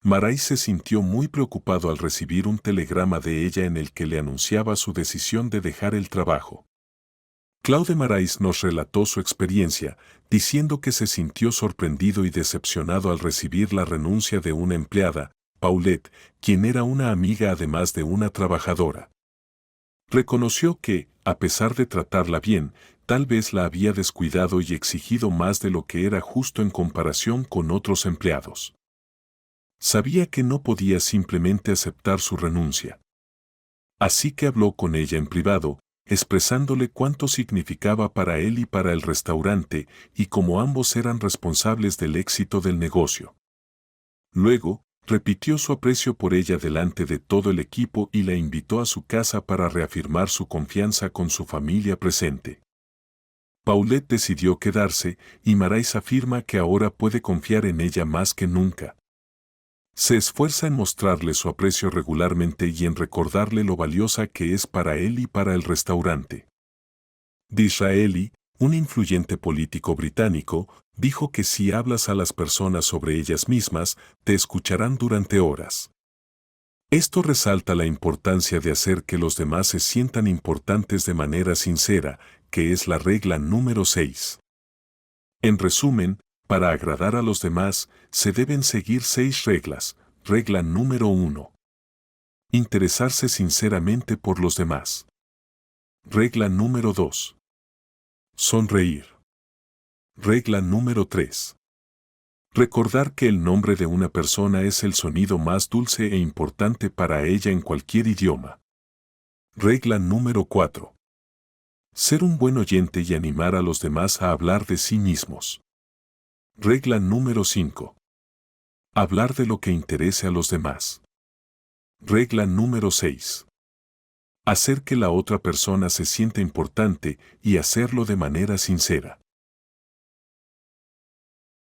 Speaker 1: Marais se sintió muy preocupado al recibir un telegrama de ella en el que le anunciaba su decisión de dejar el trabajo. Claude Marais nos relató su experiencia, diciendo que se sintió sorprendido y decepcionado al recibir la renuncia de una empleada, Paulette, quien era una amiga además de una trabajadora. Reconoció que, a pesar de tratarla bien, tal vez la había descuidado y exigido más de lo que era justo en comparación con otros empleados. Sabía que no podía simplemente aceptar su renuncia. Así que habló con ella en privado, expresándole cuánto significaba para él y para el restaurante, y cómo ambos eran responsables del éxito del negocio. Luego, repitió su aprecio por ella delante de todo el equipo y la invitó a su casa para reafirmar su confianza con su familia presente. Paulette decidió quedarse, y Marais afirma que ahora puede confiar en ella más que nunca. Se esfuerza en mostrarle su aprecio regularmente y en recordarle lo valiosa que es para él y para el restaurante. Disraeli, un influyente político británico, dijo que si hablas a las personas sobre ellas mismas, te escucharán durante horas. Esto resalta la importancia de hacer que los demás se sientan importantes de manera sincera, que es la regla número 6. En resumen, para agradar a los demás, se deben seguir 6 reglas. Regla número 1. Interesarse sinceramente por los demás. Regla número 2. Sonreír. Regla número 3. Recordar que el nombre de una persona es el sonido más dulce e importante para ella en cualquier idioma. Regla número 4. Ser un buen oyente y animar a los demás a hablar de sí mismos. Regla número 5. Hablar de lo que interese a los demás. Regla número 6. Hacer que la otra persona se sienta importante y hacerlo de manera sincera.